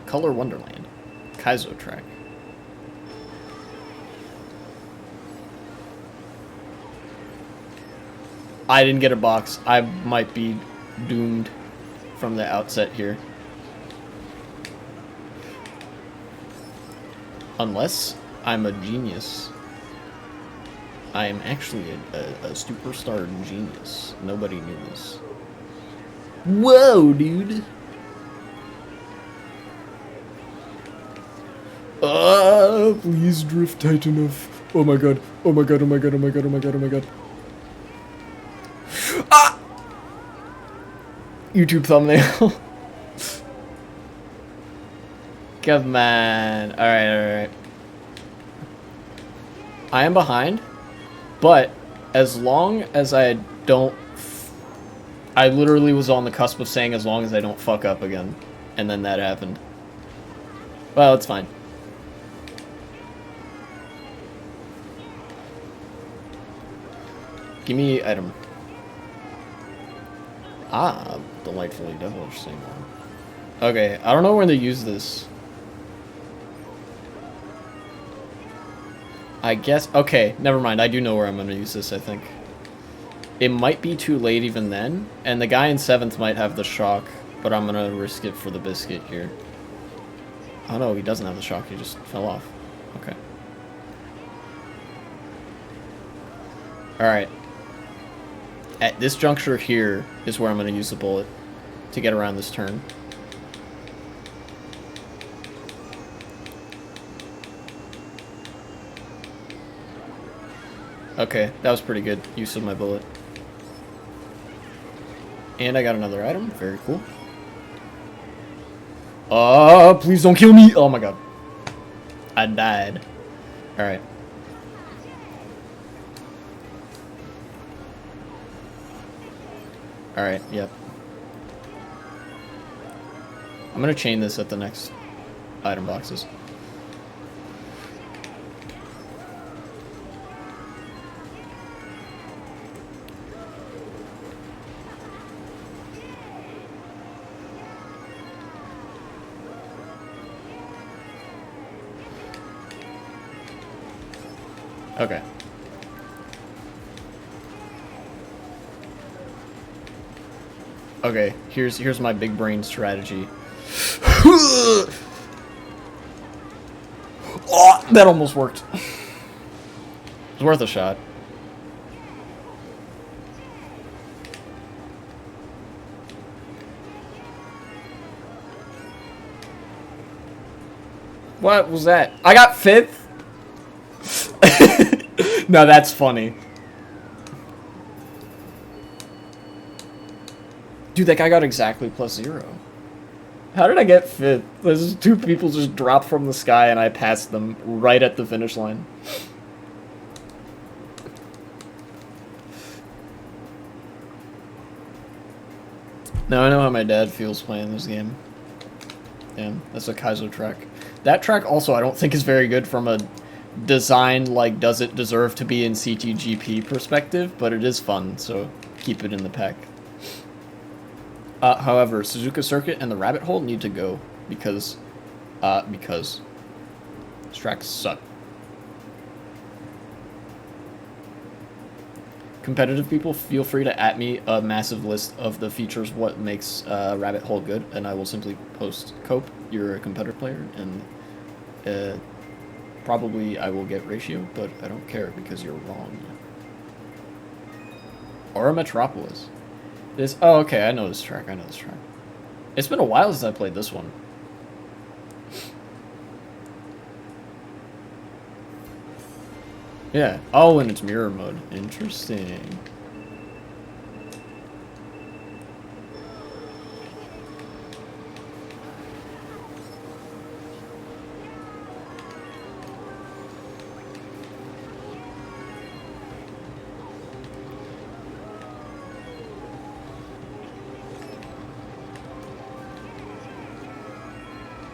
Color Wonderland. Kaizo track. I didn't get a box. I might be doomed from the outset here. Unless I'm a genius. I am actually a superstar genius. Nobody knew this. Whoa, dude! Please drift tight enough. Oh my god. Oh my god, oh my god, oh my god, oh my god, oh my god. Ah! YouTube thumbnail. Come on. Alright, alright. I am behind, but as long as I don't... I literally was on the cusp of saying as long as I don't fuck up again. And then that happened. Well, it's fine. Give me item. Ah, delightfully devilish thing. Okay, I don't know when to use this. I guess... Okay, never mind. I do know where I'm going to use this, I think. It might be too late even then, and the guy in 7th might have the shock, but I'm going to risk it for the biscuit here. Oh no, he doesn't have the shock. He just fell off. Okay. Alright. At this juncture here is where I'm going to use the bullet to get around this turn. Okay, that was pretty good use of my bullet. And I got another item. Very cool. Please don't kill me! Oh my god. I died. Alright. Alright, yep. I'm gonna chain this at the next item boxes. Okay. Okay, here's my big brain strategy. Oh, that almost worked. It's worth a shot. What was that? I got 5th? No, that's funny. Dude, that guy got exactly +0. How did I get 5th? There's 2 people just dropped from the sky and I passed them right at the finish line. Now I know how my dad feels playing this game. Damn, that's a Kaizo track. That track also I don't think is very good from a designed like does it deserve to be in CTGP perspective, but it is fun, so keep it in the pack. However, Suzuka Circuit and the Rabbit Hole need to go because these tracks suck. Competitive people, feel free to at me a massive list of the features what makes Rabbit Hole good, and I will simply post Cope, you're a competitive player, and probably I will get ratio, but I don't care because you're wrong. Or a Metropolis. Oh, okay, I know this track, It's been a while since I played this one. Yeah. Oh, and it's mirror mode. Interesting.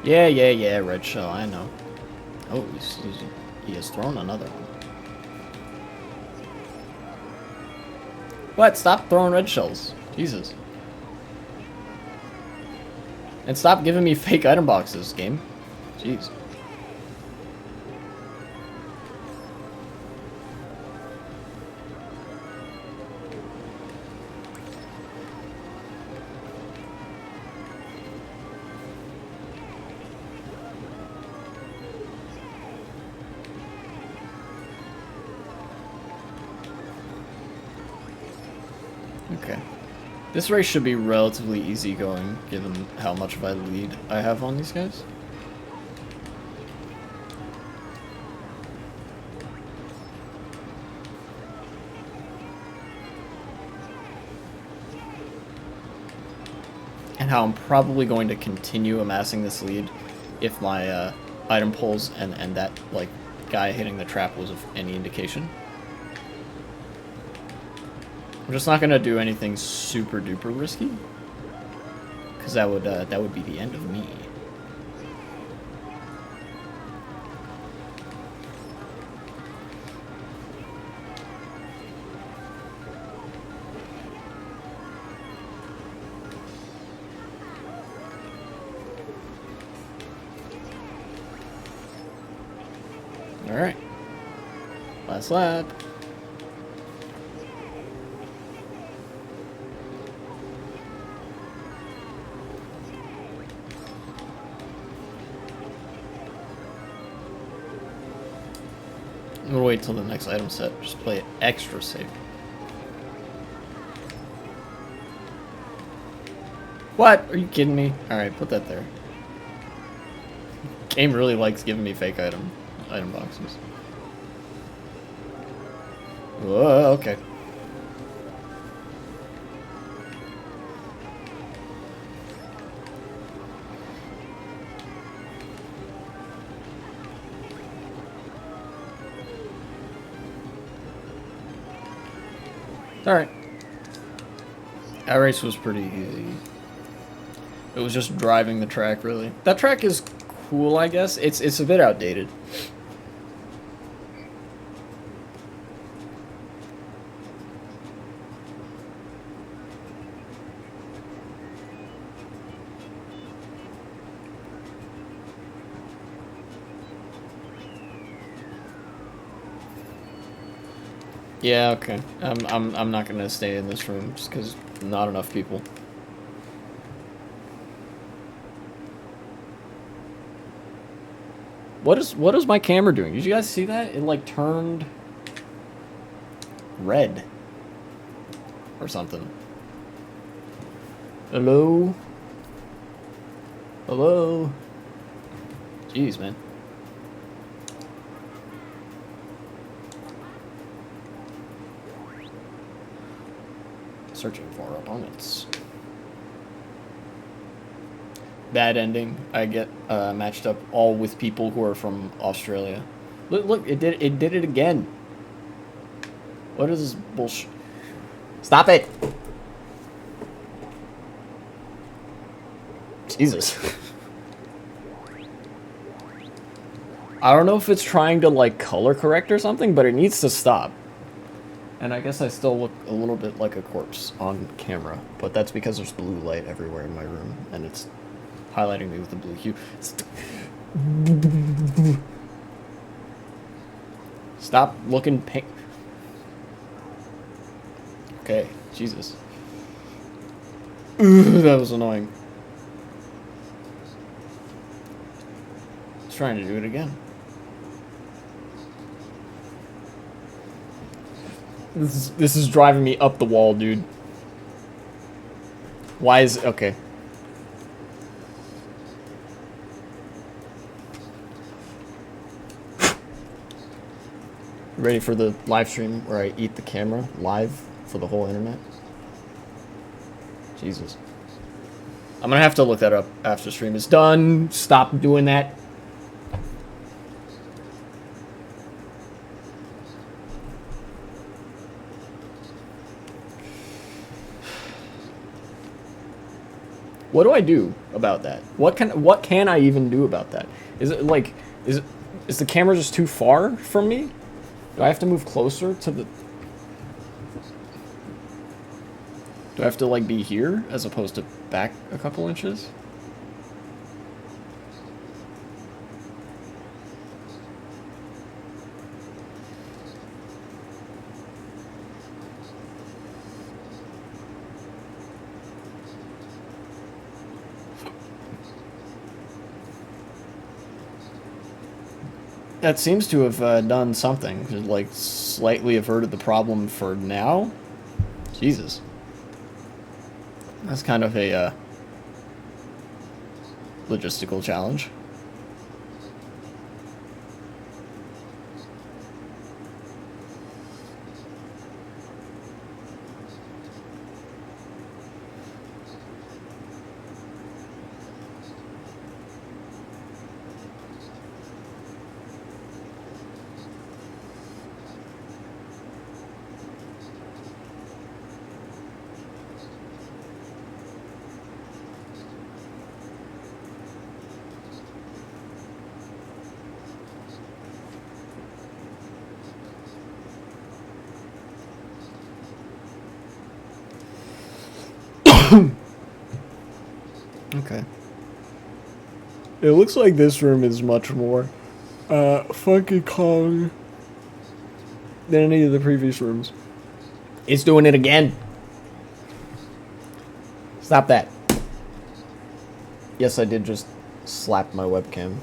Yeah, Red Shell, I know. Oh, he has thrown another one. What? Stop throwing red shells. Jesus. And stop giving me fake item boxes, game. Jeez. Okay. This race should be relatively easy going, given how much of a lead I have on these guys. And how I'm probably going to continue amassing this lead if my item pulls and that like guy hitting the trap was of any indication. I'm just not gonna do anything super duper risky, because that would be the end of me. All right, last lap. I'm gonna wait till the next item set. Just play it extra safe. What? Are you kidding me? Alright, put that there. Game really likes giving me fake item boxes. Whoa, okay. Alright. That race was pretty easy. It was just driving the track, really. That track is cool, I guess. It's a bit outdated. Yeah, okay. I'm not gonna stay in this room just because not enough people. What is my camera doing? Did you guys see that? It like turned red or something. Hello? Hello? Jeez, man. Searching for opponents. Bad ending. I get matched up all with people who are from Australia. Look, it did it again. What is this bullshit? Stop it! Jesus. I don't know if it's trying to, like, color correct or something, but it needs to stop. And I guess I still look a little bit like a corpse on camera, but that's because there's blue light everywhere in my room, and it's highlighting me with the blue hue. Stop looking pink. Okay, Jesus. That was annoying. It's trying to do it again. This is driving me up the wall, dude. Why is... Okay. Ready for the live stream where I eat the camera live for the whole internet? Jesus. I'm gonna have to look that up after stream is done. Stop doing that. What do I do about that? What can I even do about that? Is it like is the camera just too far from me? Do I have to move closer to the... Do I have to, like, be here as opposed to back a couple inches? That seems to have done something. Like, slightly averted the problem for now? Jesus. That's kind of a logistical challenge. Okay. It looks like this room is much more funky Kong than any of the previous rooms. It's doing it again. Stop that. Yes, I did just slap my webcam.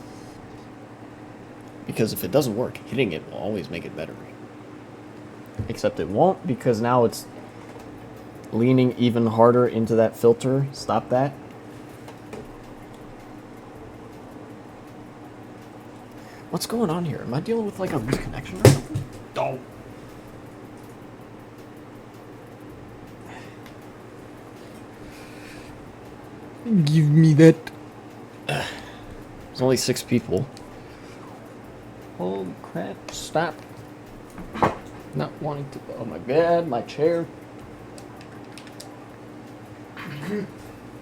Because if it doesn't work, hitting it will always make it better. Except it won't, because now it's leaning even harder into that filter. Stop that. What's going on here? Am I dealing with like a reconnection or something? Don't. Give me that. There's only 6 people. Holy crap, stop. Not wanting to... Oh my god, my chair.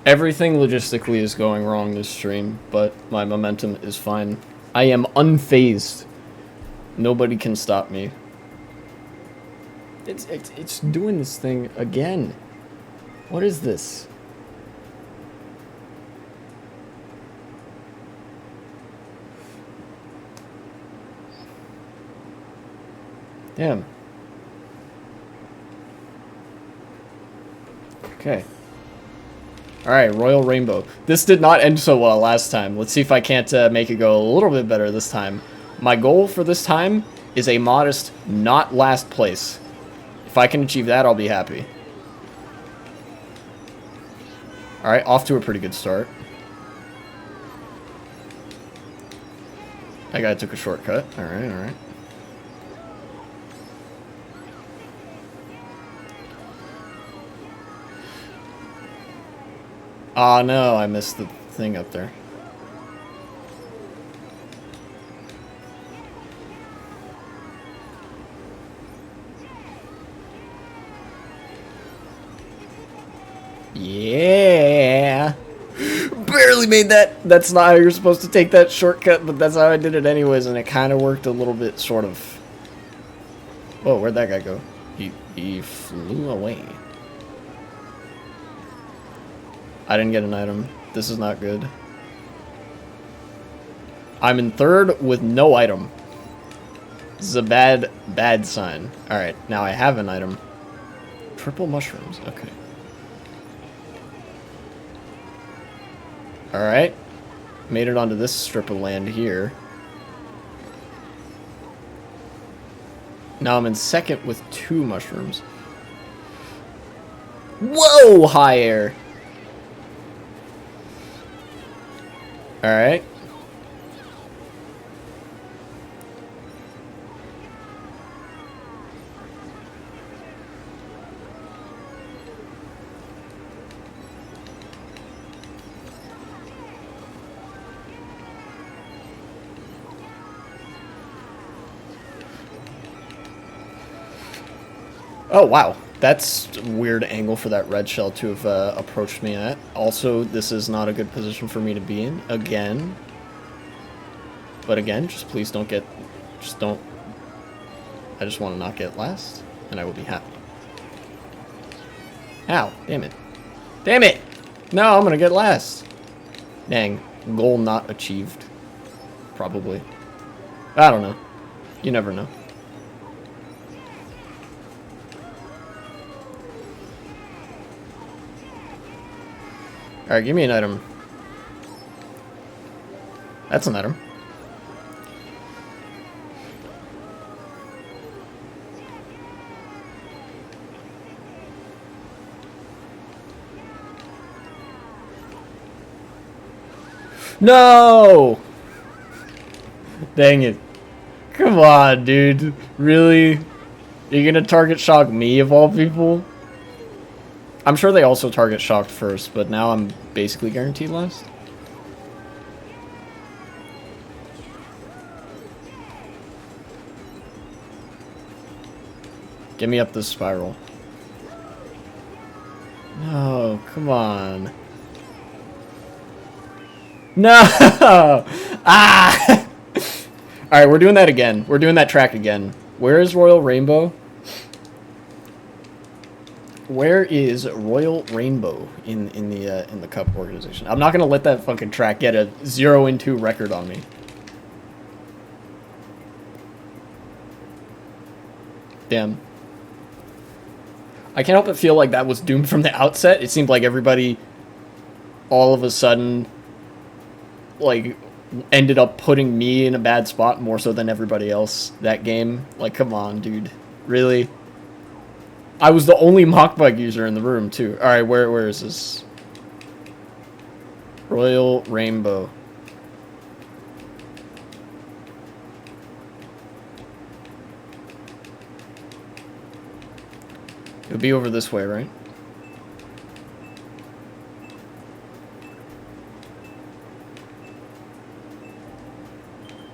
Everything logistically is going wrong this stream, but my momentum is fine. I am unfazed. Nobody can stop me. It's doing this thing again. What is this? Damn. Okay. Alright, Royal Rainbow. This did not end so well last time. Let's see if I can't make it go a little bit better this time. My goal for this time is a modest, not last place. If I can achieve that, I'll be happy. Alright, off to a pretty good start. That guy took a shortcut. Alright, alright. Oh no, I missed the thing up there. Yeah. Barely totally made that. That's not how you're supposed to take that shortcut, but that's how I did it anyways, and it kind of worked a little bit, sort of. Whoa, where'd that guy go? He flew away. I didn't get an item. This is not good. I'm in third with no item. This is a bad sign. Alright, now I have an item. Triple mushrooms, okay. Alright. Made it onto this strip of land here. Now I'm in second with 2 mushrooms. Whoa! High air. Alright. Oh, wow. That's a weird angle for that red shell to have approached me at. Also, this is not a good position for me to be in. Again. But again, just please don't get... Just don't... I just want to not get last, and I will be happy. Ow. Damn it. Damn it! No, I'm gonna get last. Dang. Goal not achieved. Probably. I don't know. You never know. Alright, give me an item. That's an item. No! Dang it. Come on, dude. Really? You're gonna target shock me of all people? I'm sure they also target shocked first, but now I'm basically guaranteed last. Get me up this spiral. No, come on. No! Ah! Alright, we're doing that again. We're doing that track again. Where is Royal Rainbow? Where is Royal Rainbow in the Cup organization? I'm not gonna let that fucking track get a 0-2 record on me. Damn. I can't help but feel like that was doomed from the outset. It seemed like everybody all of a sudden like ended up putting me in a bad spot more so than everybody else that game. Like, come on, dude. Really? I was the only mock bug user in the room, too. Alright, where is this? Royal Rainbow. It'll be over this way, right?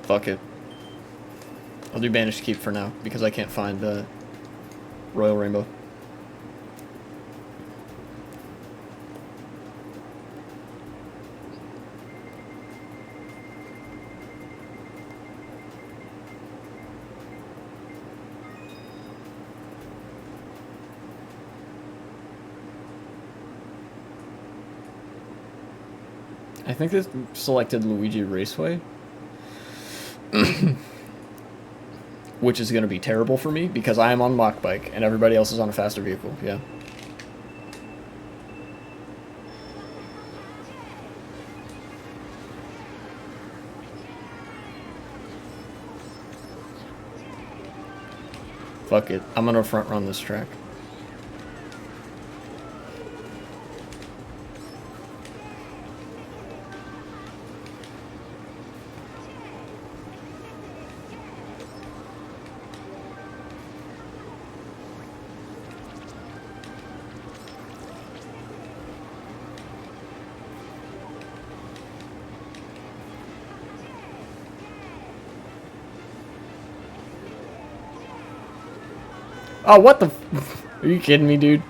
Fuck it. I'll do Banish Keep for now, because I can't find Royal Rainbow. I think this selected Luigi Raceway. Which is going to be terrible for me, because I am on mock bike, and everybody else is on a faster vehicle, yeah. Fuck it, I'm going to front run this track. Oh, what the f- Are you kidding me, dude?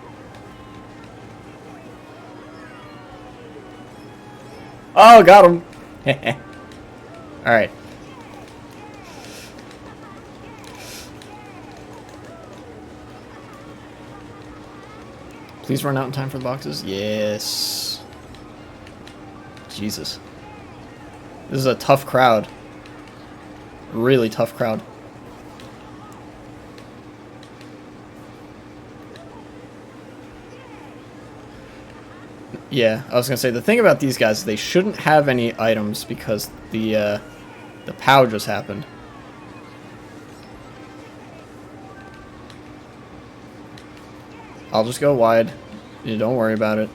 Oh, got him. All right. Please run out in time for the boxes. Yes. Jesus. This is a tough crowd. Really tough crowd. Yeah, I was gonna say the thing about these guys, they shouldn't have any items because the POW just happened. I'll just go wide. You don't worry about it.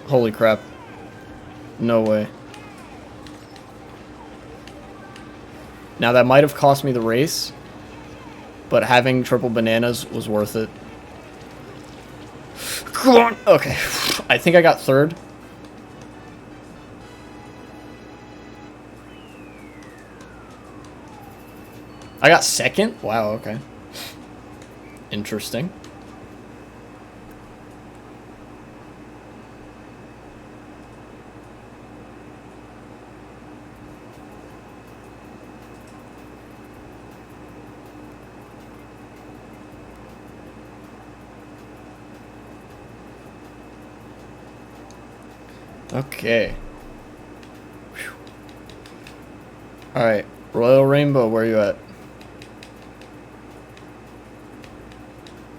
Holy crap. No way. Now that might have cost me the race, but having triple bananas was worth it. Come on. Okay. I think I got third. I got second? Wow, okay. Interesting. Okay. Alright. Royal Rainbow, where are you at?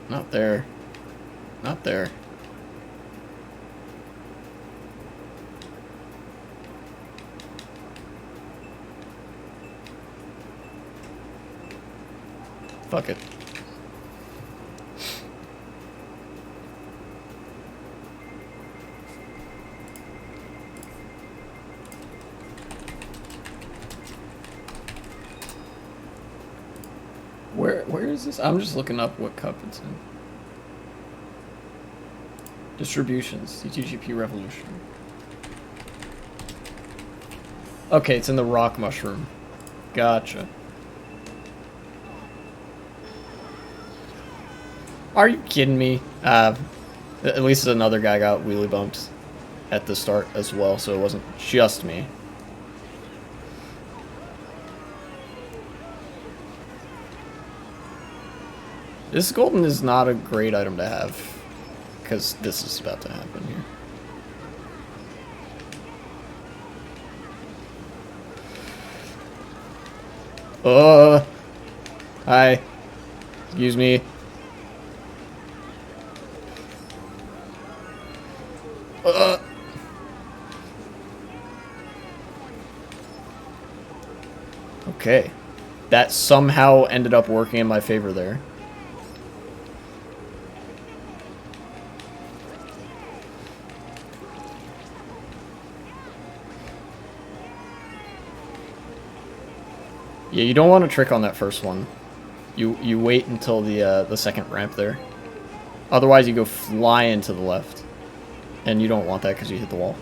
Not there. Not there. Fuck it. Where is this? I'm just looking up what cup it's in. Distributions, CTGP Revolution. Okay, it's in the rock mushroom. Gotcha. Are you kidding me? At least another guy got wheelie bumped at the start as well, so it wasn't just me. This golden is not a great item to have, because this is about to happen here. Hi. Excuse me. Okay. That somehow ended up working in my favor there. Yeah, you don't want to trick on that first one. You wait until the second ramp there. Otherwise, you go flying to the left. And you don't want that because you hit the wall.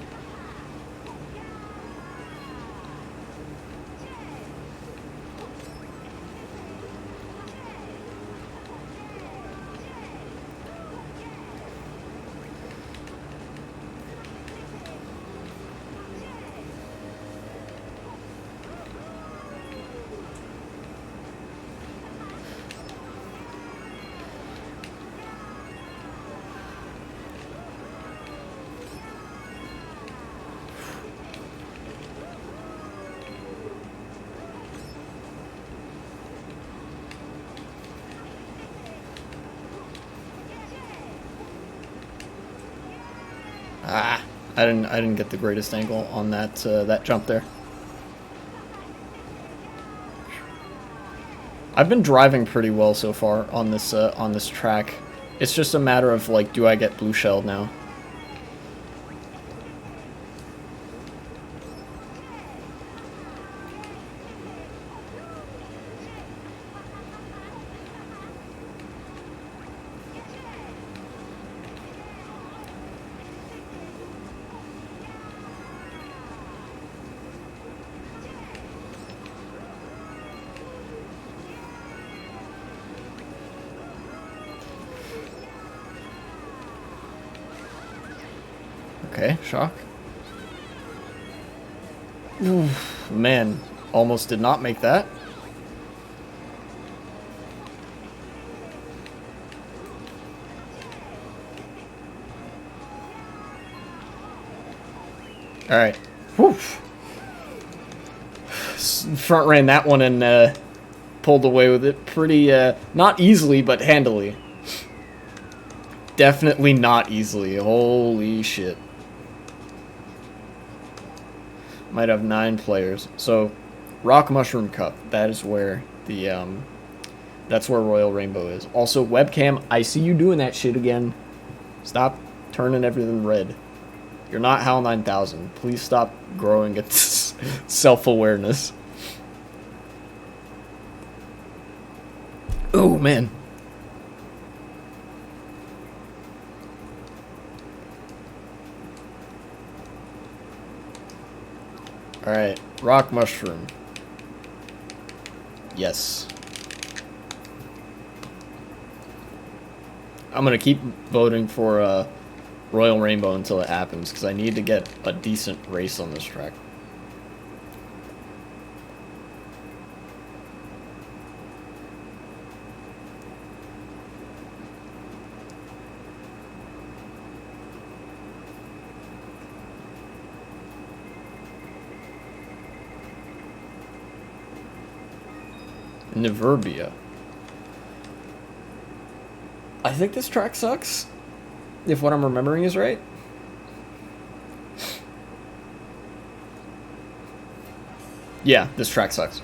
Ah, I didn't get the greatest angle on that that jump there. I've been driving pretty well so far on this track. It's just a matter of like, do I get blue shelled now? Okay, shock. Oof, man, almost did not make that. Alright. Front ran that one and pulled away with it pretty, not easily, but handily. Definitely not easily. Holy shit. Might have 9 players. So, Rock Mushroom Cup. That is where the, that's where Royal Rainbow is. Also, webcam, I see you doing that shit again. Stop turning everything red. You're not HAL 9000. Please stop growing its self-awareness. Oh, man. Alright, Rock Mushroom. Yes. I'm gonna keep voting for Royal Rainbow until it happens, because I need to get a decent race on this track. Niverbia. I think this track sucks, if what I'm remembering is right. Yeah, this track sucks.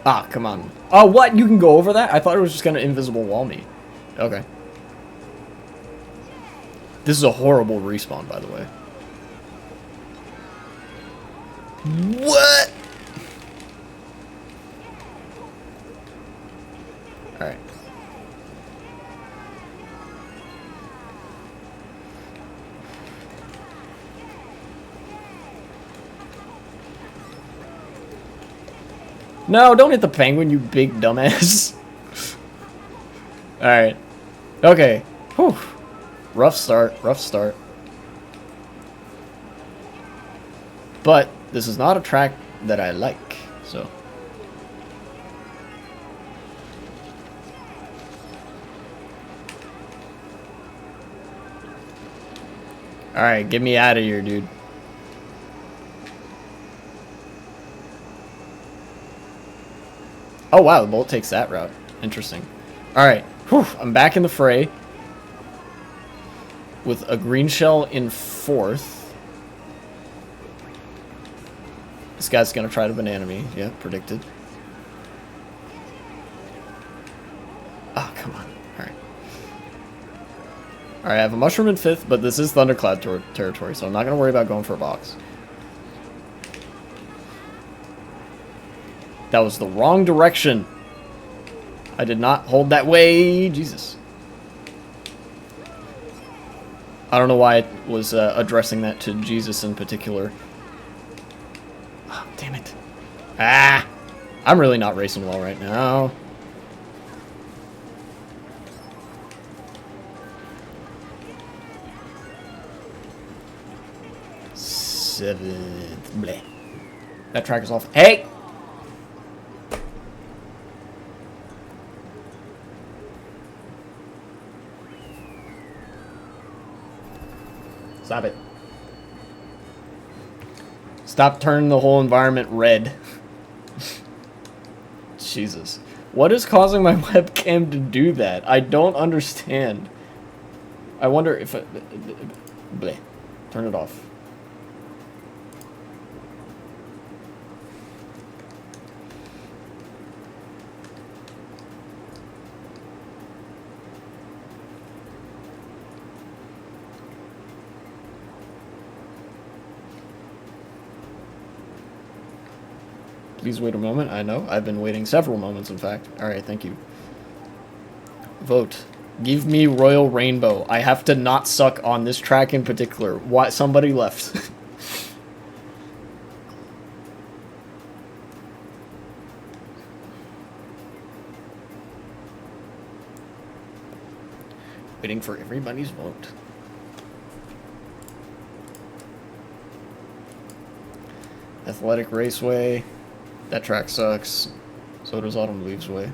Ah, come on. Oh, what? You can go over that? I thought it was just gonna invisible wall me. Okay. This is a horrible respawn, by the way. What? Alright. No, don't hit the penguin, you big dumbass. Alright. Okay. Whew. Rough start, rough start. But this is not a track that I like, so. Alright, get me out of here, dude. Oh wow, the bolt takes that route. Interesting. Alright, I'm back in the fray. With a green shell in 4th. This guy's gonna try to banana me. Yeah, predicted. Oh, come on. Alright. Alright, I have a mushroom in 5th, but this is Thundercloud territory, so I'm not gonna worry about going for a box. That was the wrong direction. I did not hold that way. Jesus. I don't know why it was addressing that to Jesus in particular. Oh, damn it. Ah! I'm really not racing well right now. Seventh. Bleh. That track is off. Hey! Stop it. Stop turning the whole environment red. Jesus. What is causing my webcam to do that? I don't understand. I wonder if it... Bleh. Turn it off. Please wait a moment. I know. I've been waiting several moments, in fact. Alright, thank you. Vote. Give me Royal Rainbow. I have to not suck on this track in particular. Why? Somebody left. Waiting for everybody's vote. Athletic Raceway. That track sucks. So does Autumn Leaves Way.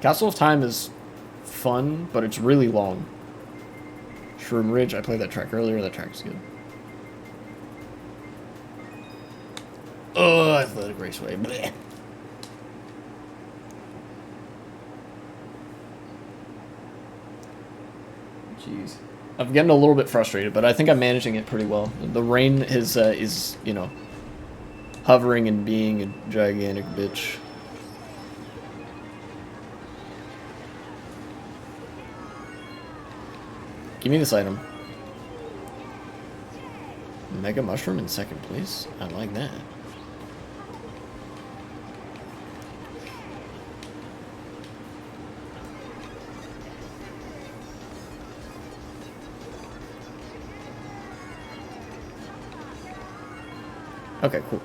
Castle of Time is fun, but it's really long. Shroom Ridge, I played that track earlier. That track's good. Oh, Athletic Raceway. Blech. Jeez. I'm getting a little bit frustrated, but I think I'm managing it pretty well. The rain is, you know, hovering and being a gigantic bitch. Give me this item. Mega Mushroom in second place? I like that. Okay, cool.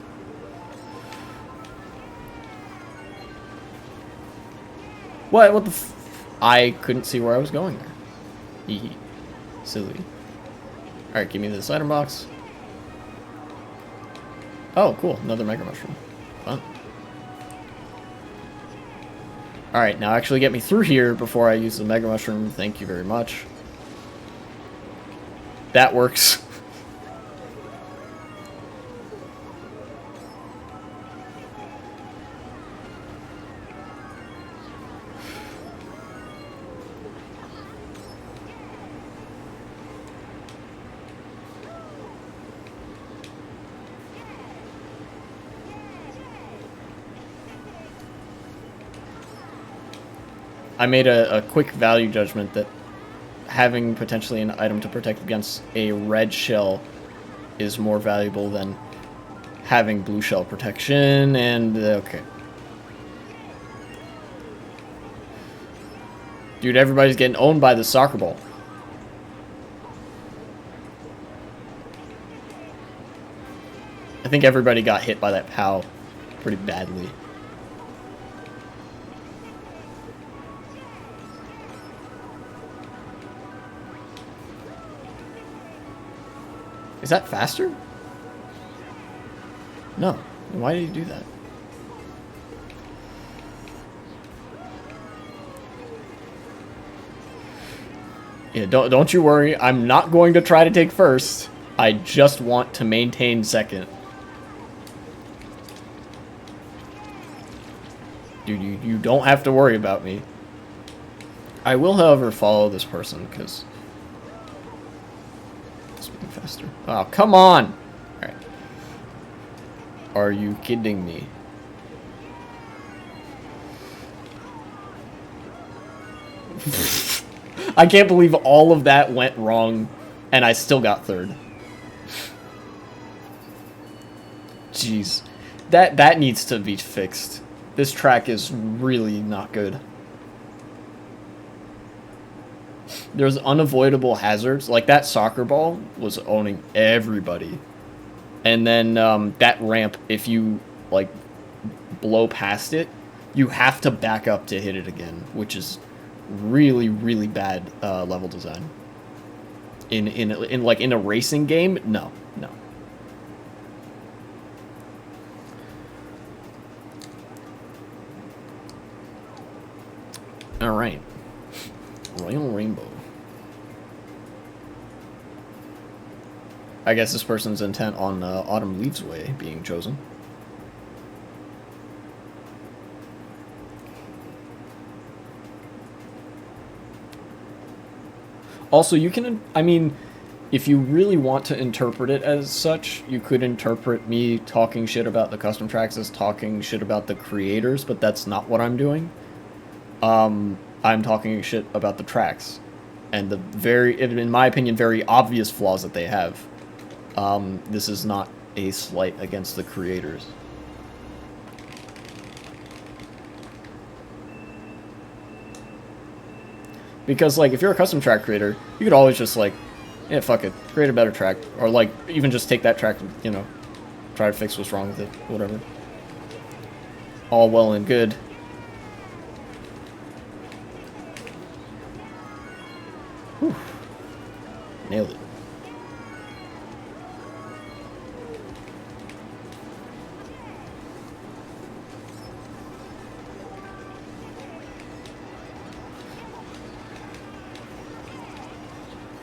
What the I couldn't see where I was going there. Hee. Silly. Alright, give me this item box. Oh, cool. Another Mega Mushroom. Fun. Alright, now actually get me through here before I use the Mega Mushroom. Thank you very much. That works. I made a quick value judgment that having potentially an item to protect against a red shell is more valuable than having blue shell protection, and okay. Dude, everybody's getting owned by the soccer ball. I think everybody got hit by that POW pretty badly. Is that faster? No. Why did he do that? Yeah, don't you worry. I'm not going to try to take first. I just want to maintain second. Dude, you don't have to worry about me. I will, however, follow this person, because... faster. Oh, come on! Alright. Are you kidding me? I can't believe all of that went wrong, and I still got third. Jeez. That needs to be fixed. This track is really not good. There's unavoidable hazards. Like, that soccer ball was owning everybody. And then that ramp, if you, like, blow past it, you have to back up to hit it again, which is really, really bad level design. In a racing game, no. All right. Royal Rainbow. I guess this person's intent on Autumn Leaves Way being chosen. Also, you can, I mean, if you really want to interpret it as such, you could interpret me talking shit about the custom tracks as talking shit about the creators, but that's not what I'm doing. I'm talking shit about the tracks and the very, in my opinion, very obvious flaws that they have. This is not a slight against the creators. Because, like, if you're a custom track creator, you could always just, like, yeah, fuck it, create a better track. Or, like, even just take that track and, you know, try to fix what's wrong with it, whatever. All well and good. Whew. Nailed it.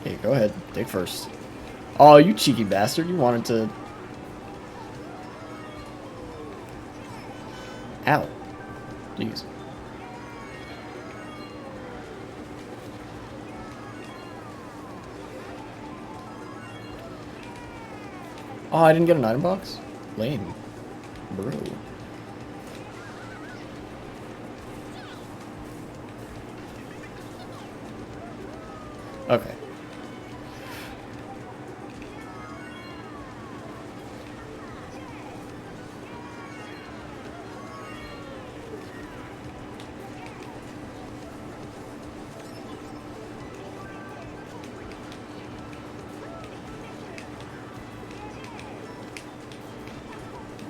Hey, go ahead. Take first. Oh, you cheeky bastard. You wanted to... Ow. Jeez. Oh, I didn't get an item box? Lame. Bro. Okay.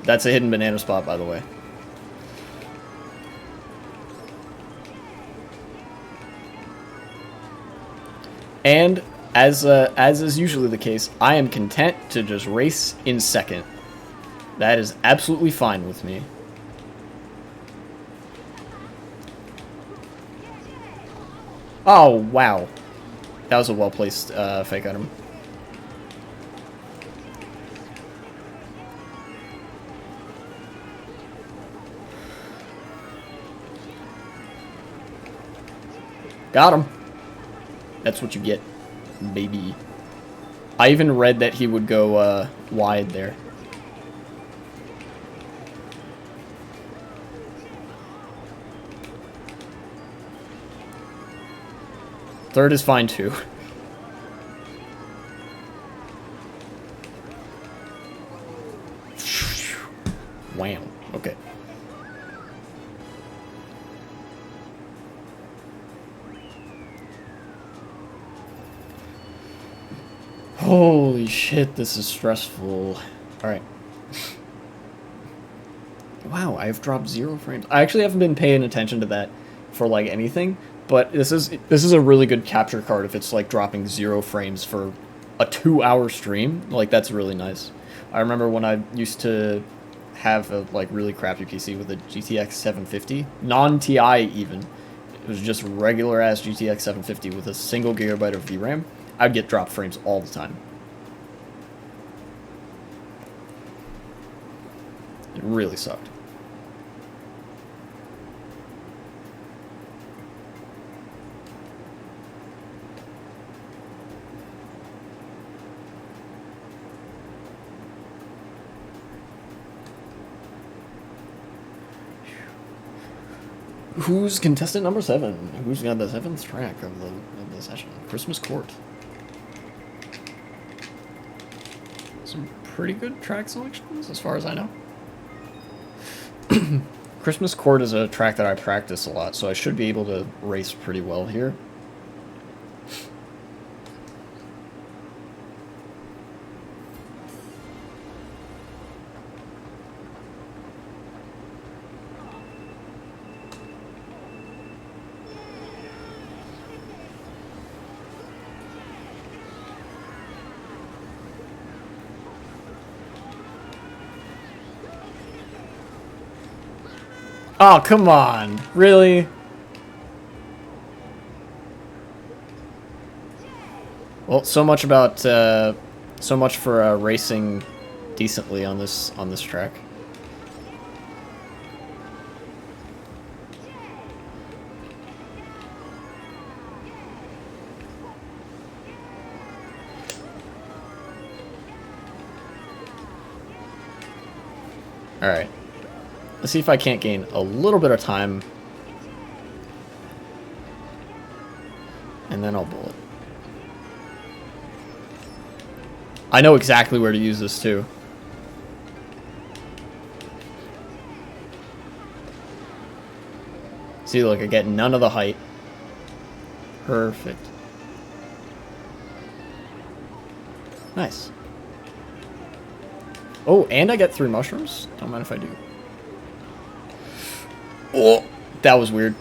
That's a hidden banana spot, by the way. And, as is usually the case, I am content to just race in second. That is absolutely fine with me. Oh, wow. That was a well-placed fake item. Got him. That's what you get, baby. I even read that he would go wide there. Third is fine too. Wham. Okay. Holy shit, this is stressful. Alright. Wow, I've dropped 0 frames. I actually haven't been paying attention to that for, like, anything, but this is a really good capture card if it's, like, dropping 0 frames for a 2-hour stream. Like, that's really nice. I remember when I used to have a, like, really crappy PC with a GTX 750, non-TI even. It was just regular-ass GTX 750 with a single gigabyte of VRAM. I'd get drop frames all the time. It really sucked. Who's contestant number 7? Who's got the 7th track of the session? Christmas Court. Some pretty good track selections, as far as I know. Christmas Court is a track that I practice a lot, so I should be able to race pretty well here. Oh, come on. Really? Well, so much for racing decently on this track. All right. Let's see if I can't gain a little bit of time. And then I'll bullet. I know exactly where to use this too. See, look, I get none of the height. Perfect. Nice. Oh, and I get 3 mushrooms? Don't mind if I do. Oh, that was weird.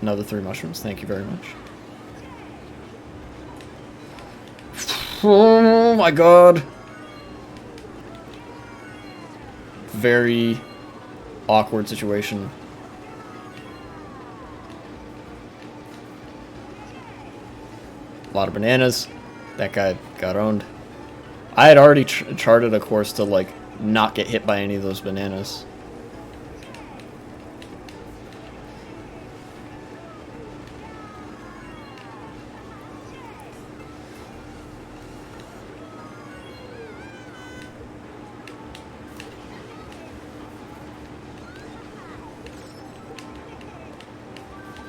Another 3 mushrooms. Thank you very much. Oh my god. Very awkward situation. A lot of bananas. That guy got owned. I had already charted a course to, like, not get hit by any of those bananas.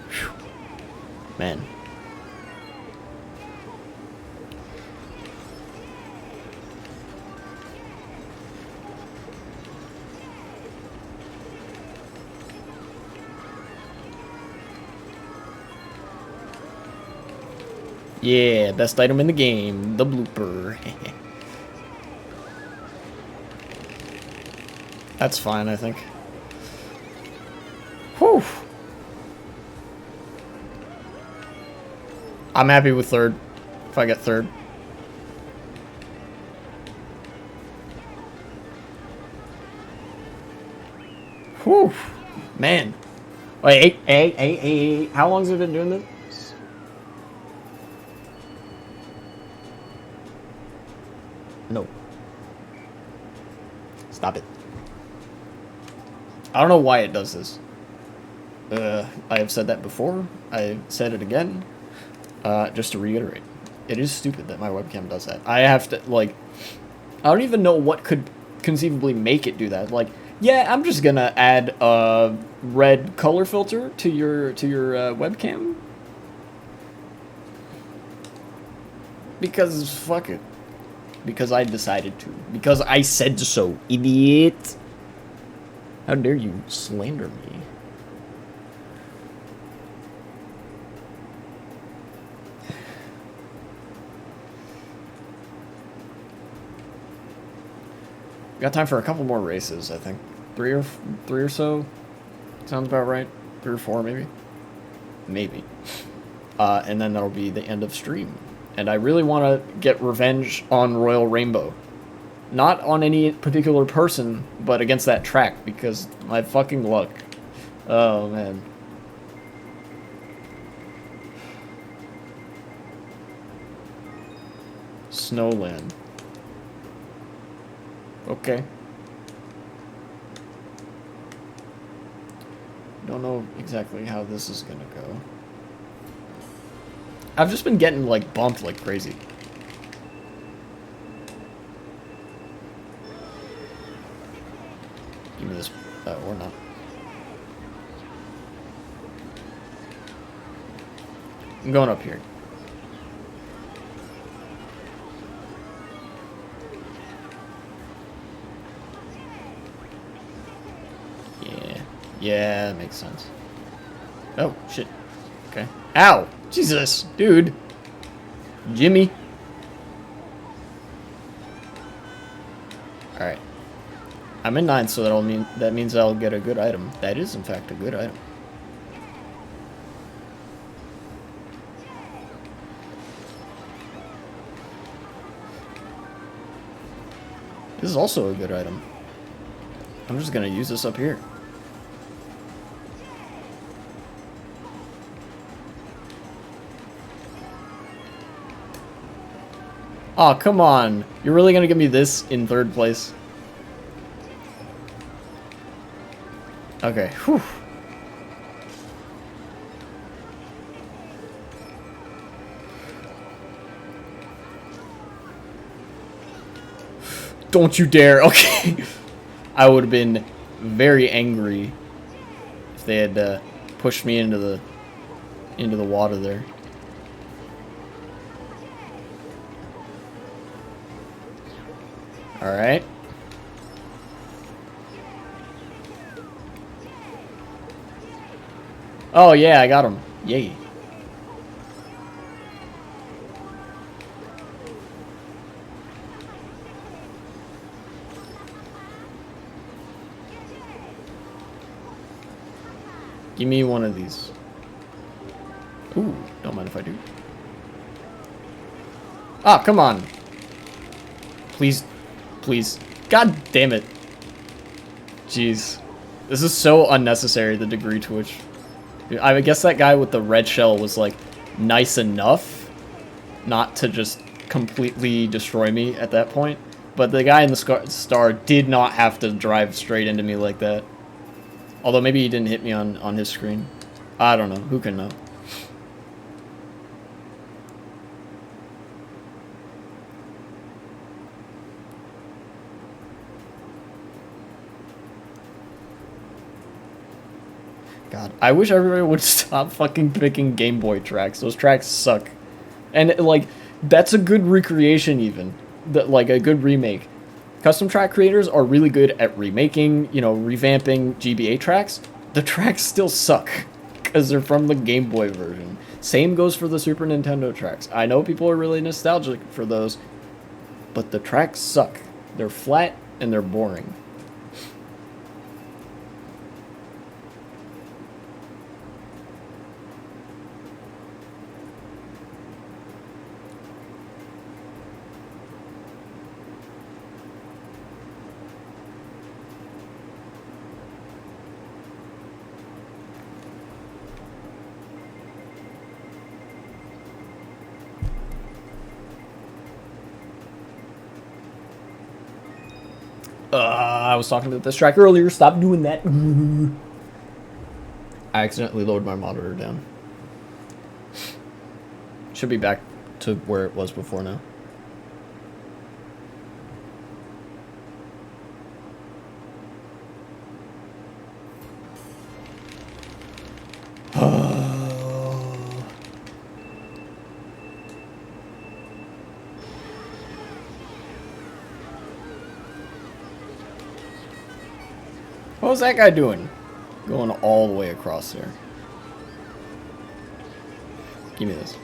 Whew. Man. Yeah, best item in the game, the blooper. That's fine, I think. Whew. I'm happy with 3rd, if I get 3rd. Whew. Man. Wait, hey. How long has it been doing this? No. Stop it. I don't know why it does this. I have said that before. I said it again. Just to reiterate. It is stupid that my webcam does that. I have to, like... I don't even know what could conceivably make it do that. Like, yeah, I'm just gonna add a red color filter to your webcam. Because fuck it. Because I decided to. Because I said so, idiot. How dare you slander me? Got time for a couple more races, I think. Three or so. Sounds about right. 3 or 4, maybe. Maybe. And then that'll be the end of stream. And I really want to get revenge on Royal Rainbow. Not on any particular person, but against that track, because my fucking luck. Oh, man. Snowland. Okay. Don't know exactly how this is gonna go. I've just been getting, like, bumped like crazy. Give me this, or not. I'm going up here. Yeah, that makes sense. Oh, shit. Okay. Ow! Jesus! Dude! Jimmy! Alright. I'm in 9, so that means I'll get a good item. That is, in fact, a good item. This is also a good item. I'm just gonna use this up here. Oh, come on. You're really gonna give me this in 3rd place? Okay, whew. Don't you dare. Okay. I would have been very angry if they had pushed me into the water there. Alright. Oh, yeah, I got him. Yay. Give me one of these. Ooh, don't mind if I do. Ah, come on. Please. Please. God damn it. Jeez. This is so unnecessary, the degree to which... I guess that guy with the red shell was, like, nice enough not to just completely destroy me at that point. But the guy in the star did not have to drive straight into me like that. Although maybe he didn't hit me on his screen. I don't know. Who can know? God, I wish everybody would stop fucking picking Game Boy tracks. Those tracks suck. And, like, that's a good recreation even. Like, a good remake. Custom track creators are really good at remaking, you know, revamping GBA tracks. The tracks still suck. Because they're from the Game Boy version. Same goes for the Super Nintendo tracks. I know people are really nostalgic for those. But the tracks suck. They're flat and they're boring. I was talking about this track earlier. Stop doing that. I accidentally lowered my monitor down. Should be back to where it was before now. What was that guy doing? Going all the way across there. Give me this.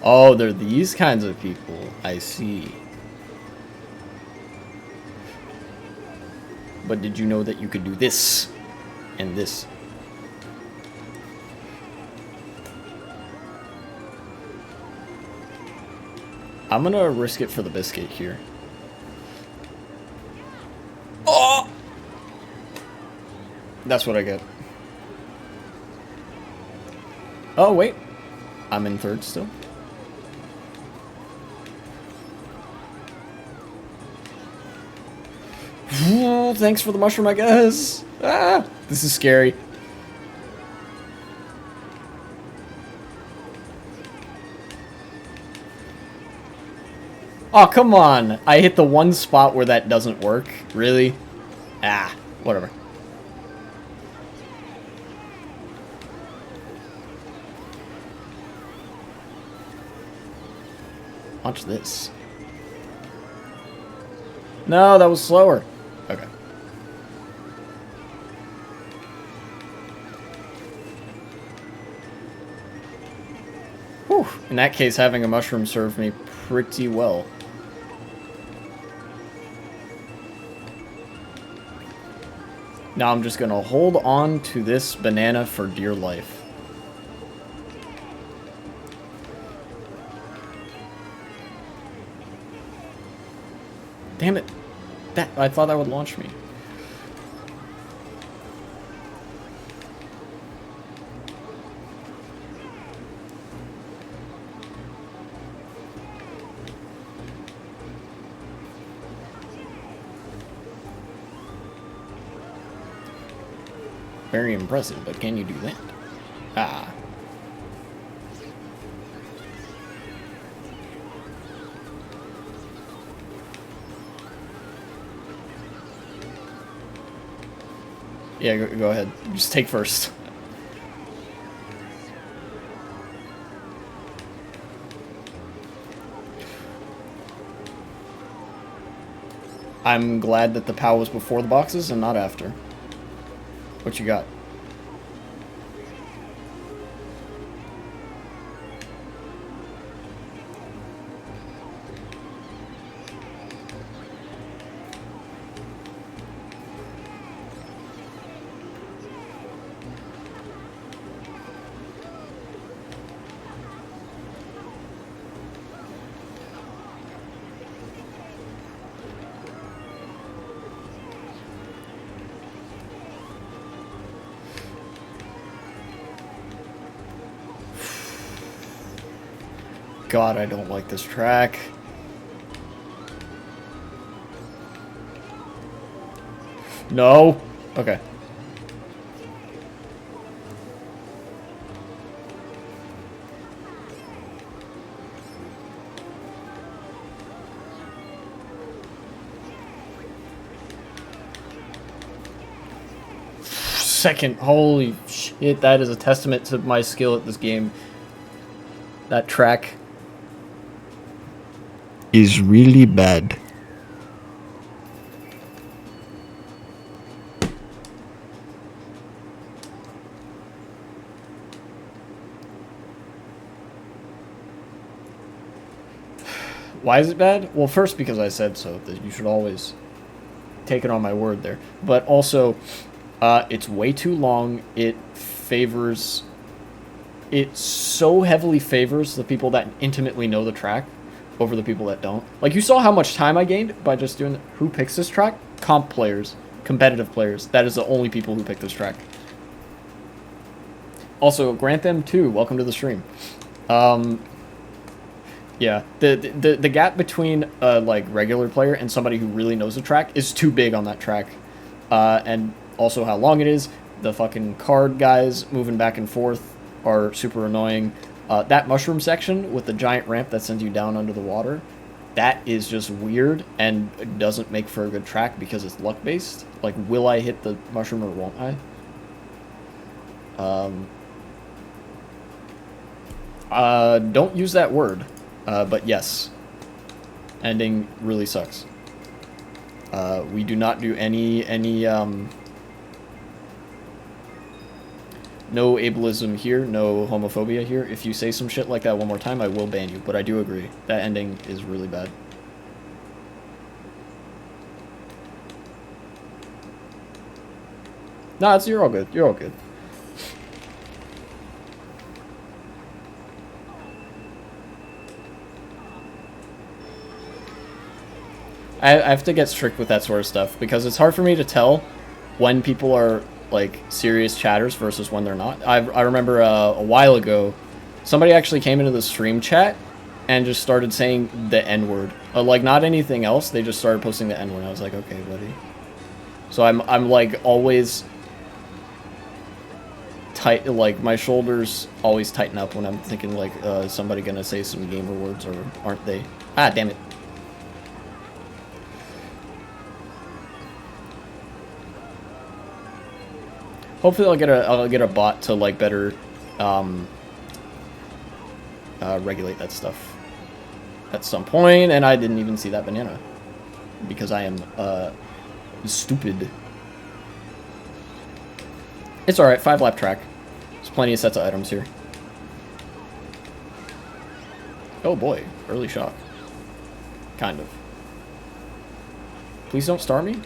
Oh, they're these kinds of people. I see. But did you know that you could do this? And this? I'm gonna risk it for the biscuit here. Oh! That's what I get. Oh, wait. I'm in third still. Ooh, thanks for the mushroom, I guess. Ah, this is scary. Oh, come on. I hit the one spot where that doesn't work. Really? Ah, whatever. Watch this. No, that was slower. Okay. Whew. In that case, having a mushroom served me pretty well. Now I'm just gonna hold on to this banana for dear life. Damn it. I thought that would launch me. Very impressive, but can you do that? Ah. Yeah, go ahead. Just take first. I'm glad that the POW was before the boxes and not after. What you got? God, I don't like this track. No. Okay. Second. Holy shit, that is a testament to my skill at this game. That track is really bad. Why is it bad? Well, first, because I said so. That you should always take it on my word there. But also, it's way too long. It so heavily favors the people that intimately know the track over the people that don't. Like, you saw how much time I gained by just doing... Who picks this track? Comp players. Competitive players. That is the only people who pick this track. Also, Grant them too. Welcome to the stream. Yeah, the gap between like regular player and somebody who really knows the track is too big on that track. And also how long it is. The fucking card guys moving back and forth are super annoying. That mushroom section with the giant ramp that sends you down under the water, that is just weird and doesn't make for a good track because it's luck based. Like, will I hit the mushroom or won't I? Don't use that word. But yes, ending really sucks. We do not do any no ableism here, no homophobia here. If you say some shit like that one more time, I will ban you. But I do agree, that ending is really bad. Nah, you're all good. You're all good. I have to get strict with that sort of stuff because it's hard for me to tell when people are like serious chatters versus when they're not. I remember a while ago, somebody actually came into the stream chat and just started saying the N-word. Like, not anything else. They just started posting the N-word. I was like, okay, buddy. So I'm like always tight. Like, my shoulders always tighten up when I'm thinking like somebody gonna say some gamer words, or aren't they? Ah, damn it. Hopefully I'll get a bot to like better regulate that stuff at some point, and I didn't even see that banana because I am stupid. It's alright, 5-lap track. There's plenty of sets of items here. Oh boy, early shock. Kind of. Please don't star me.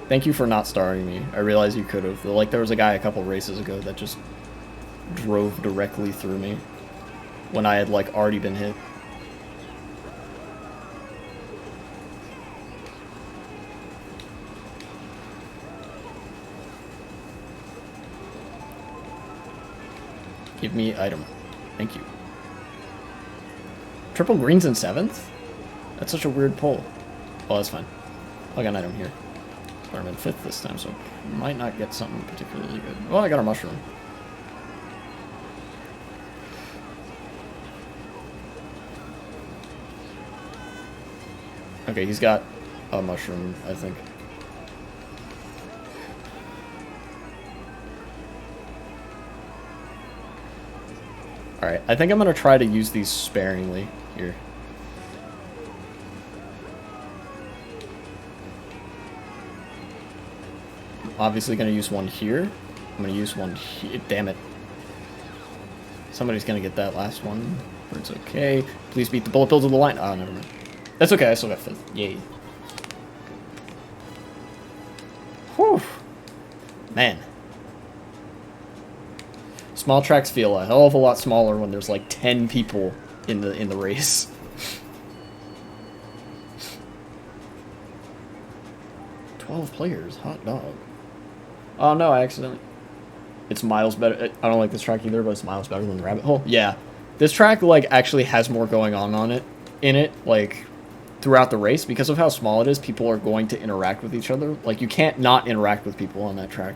Thank you for not starring me. I realize you could have. Like, there was a guy a couple races ago that just drove directly through me when I had, like, already been hit. Give me item. Thank you. Triple greens in 7th? That's such a weird pull. Oh, that's fine. I got an item here. I'm in 5th this time, so might not get something particularly good. Well, I got a mushroom. Okay, he's got a mushroom, I think. Alright, I think I'm going to try to use these sparingly here. Obviously going to use one here. I'm going to use one here. Damn it. Somebody's going to get that last one. It's okay. Please beat the bullet bill to the line. Oh, never mind. That's okay. I still got 5th. Yay. Whew. Man. Small tracks feel a hell of a lot smaller when there's like 10 people in the race. Players, hot dog. Oh no, I accidentally. It's miles better. I don't like this track either, but it's miles better than the Rabbit Hole. Yeah, this track like actually has more going on it, like throughout the race because of how small it is. People are going to interact with each other. Like you can't not interact with people on that track.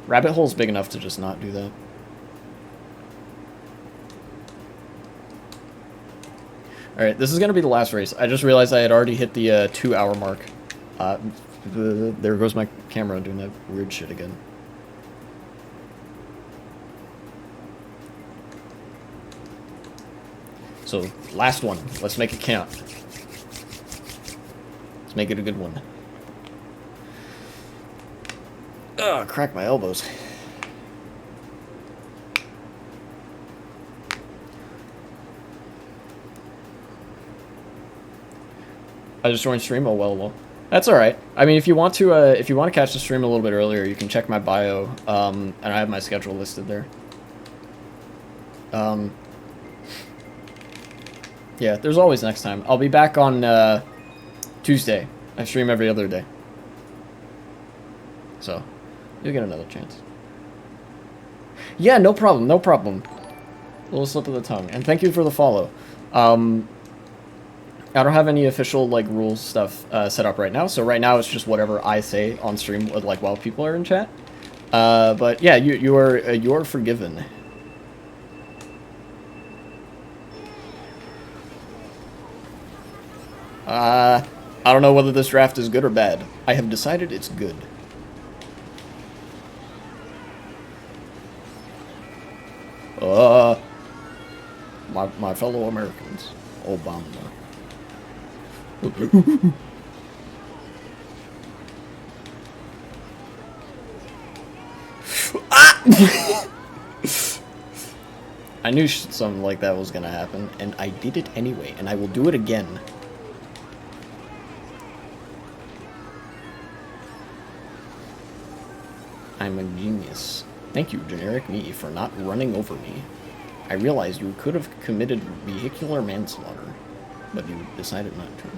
Rabbit Hole's big enough to just not do that. All right, this is gonna be the last race. I just realized I had already hit the 2-hour mark. There goes my camera doing that weird shit again. So, last one. Let's make it count. Let's make it a good one. Ugh, crack my elbows. I just joined stream. Oh well. That's all right. I mean, if you want to catch the stream a little bit earlier, you can check my bio, and I have my schedule listed there. Yeah, there's always next time. I'll be back on Tuesday. I stream every other day, so you'll get another chance. Yeah, no problem, no problem. A little slip of the tongue, and thank you for the follow. I don't have any official like rules stuff set up right now, so right now it's just whatever I say on stream, like while people are in chat. But yeah, you're forgiven. I don't know whether this draft is good or bad. I have decided it's good. My fellow Americans, Obama. I knew something like that was gonna happen, and I did it anyway, and I will do it again. I'm a genius. Thank you, generic me, for not running over me. I realized you could have committed vehicular manslaughter, but you decided not to.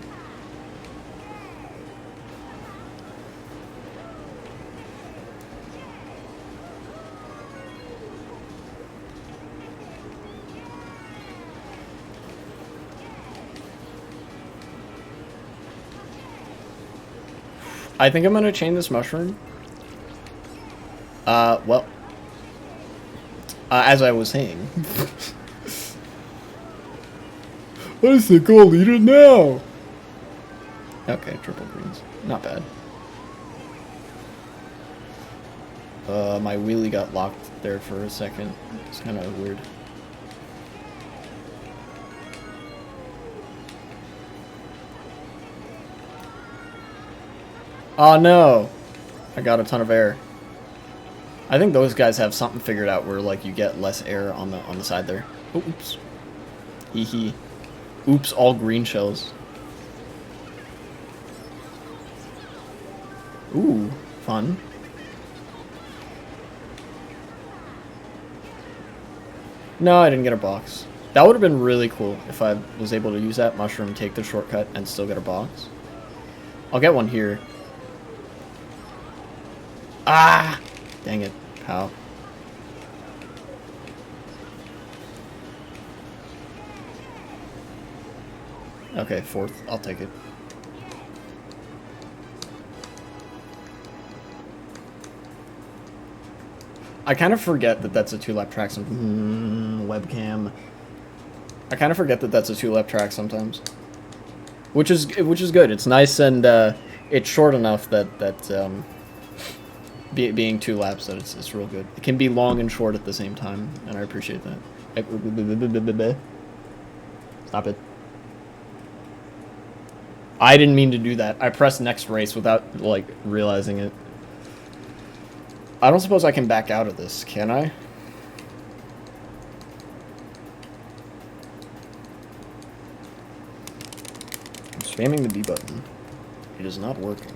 I think I'm gonna chain this mushroom. Well, as I was saying. I think I'll eat it now. Okay, triple greens. Not bad. My wheelie got locked there for a second. It's kind of weird. Oh no! I got a ton of air. I think those guys have something figured out where like you get less air on the side there. Oh, oops. Hee hee. Oops, all green shells. Ooh, fun. No, I didn't get a box. That would have been really cool if I was able to use that mushroom, take the shortcut, and still get a box. I'll get one here. Ah! Dang it, pal. Okay, 4th. I'll take it. I kind of forget that that's a 2-lap track sometimes. Webcam. I kind of forget that that's a 2-lap track sometimes. Which is good. It's nice and it's short enough that being 2 laps that it's real good. It can be long and short at the same time, and I appreciate that. Stop it. I didn't mean to do that. I pressed next race without, like, realizing it. I don't suppose I can back out of this, can I? I'm spamming the B button. It is not working.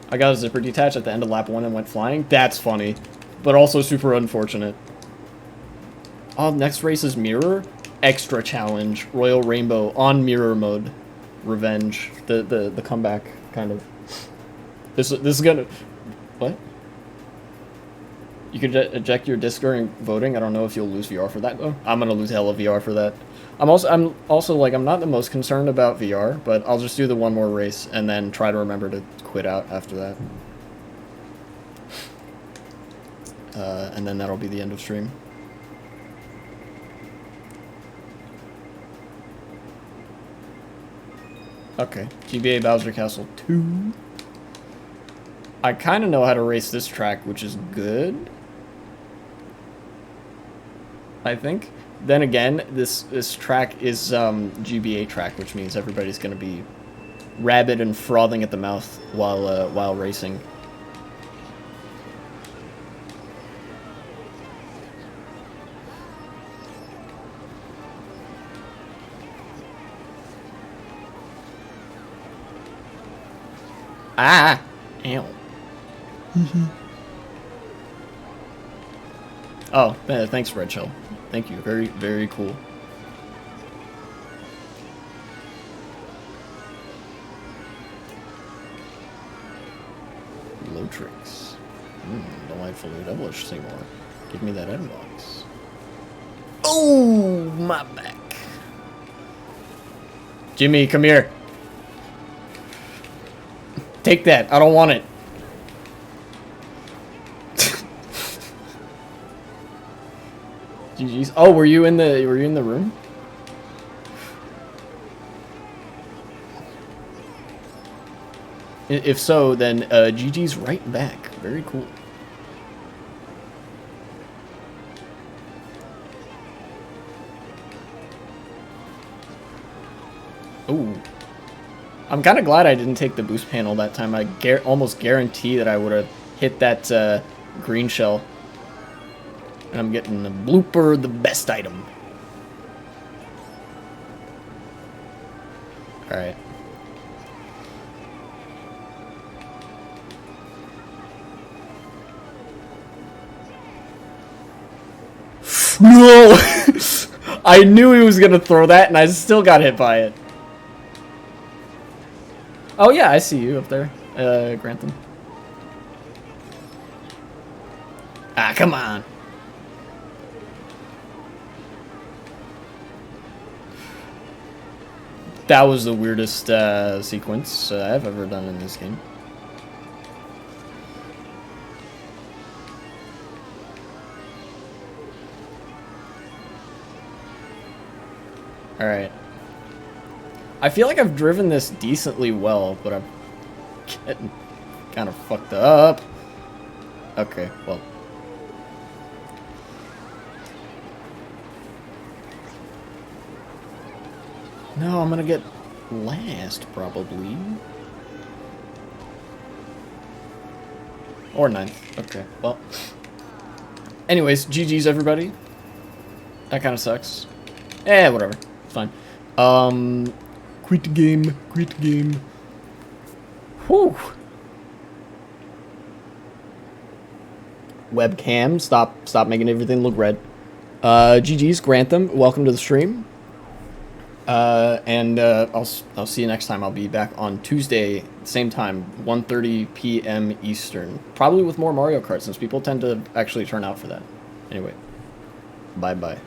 I got a zipper detached at the end of lap 1 and went flying. That's funny, but also super unfortunate. Oh, next race is Mirror. Extra challenge. Royal Rainbow on Mirror mode. Revenge. The comeback, kind of. This is gonna... What? You could eject your disc during voting. I don't know if you'll lose VR for that, though. I'm gonna lose hella VR for that. I'm also like, I'm not the most concerned about VR, but I'll just do the one more race and then try to remember to quit out after that. And then that'll be the end of stream. Okay, GBA Bowser Castle 2. I kind of know how to race this track, which is good. I think. Then again, this track is GBA track, which means everybody's going to be rabid and frothing at the mouth while racing. Ah! Ow. Oh, thanks, Red Shell. Thank you. Very, very cool. Lotrix. Delightfully devilish, Seymour. Give me that inbox. Oh, my back. Jimmy, come here. Take that. I don't want it. GG's. Oh, were you in the room? If so, then GG's right back. Very cool. Ooh. I'm kind of glad I didn't take the boost panel that time. I almost guarantee that I would have hit that green shell. And I'm getting the blooper, the best item. Alright. No! I knew he was gonna throw that, and I still got hit by it. Oh yeah, I see you up there, Grantham. Ah, come on. That was the weirdest sequence I've ever done in this game. Alright. I feel like I've driven this decently well, but I'm getting kind of fucked up. Okay, well. No, I'm gonna get last, probably. Or ninth. Okay, well. Anyways, GG's, everybody. That kind of sucks. Eh, whatever. It's fine. Quit game. Quit game. Whew. Webcam, stop making everything look red. GG's, Grantham, welcome to the stream. I'll see you next time. I'll be back on Tuesday, same time, 1:30 p.m. Eastern. Probably with more Mario Kart, since people tend to actually turn out for that. Anyway, bye-bye.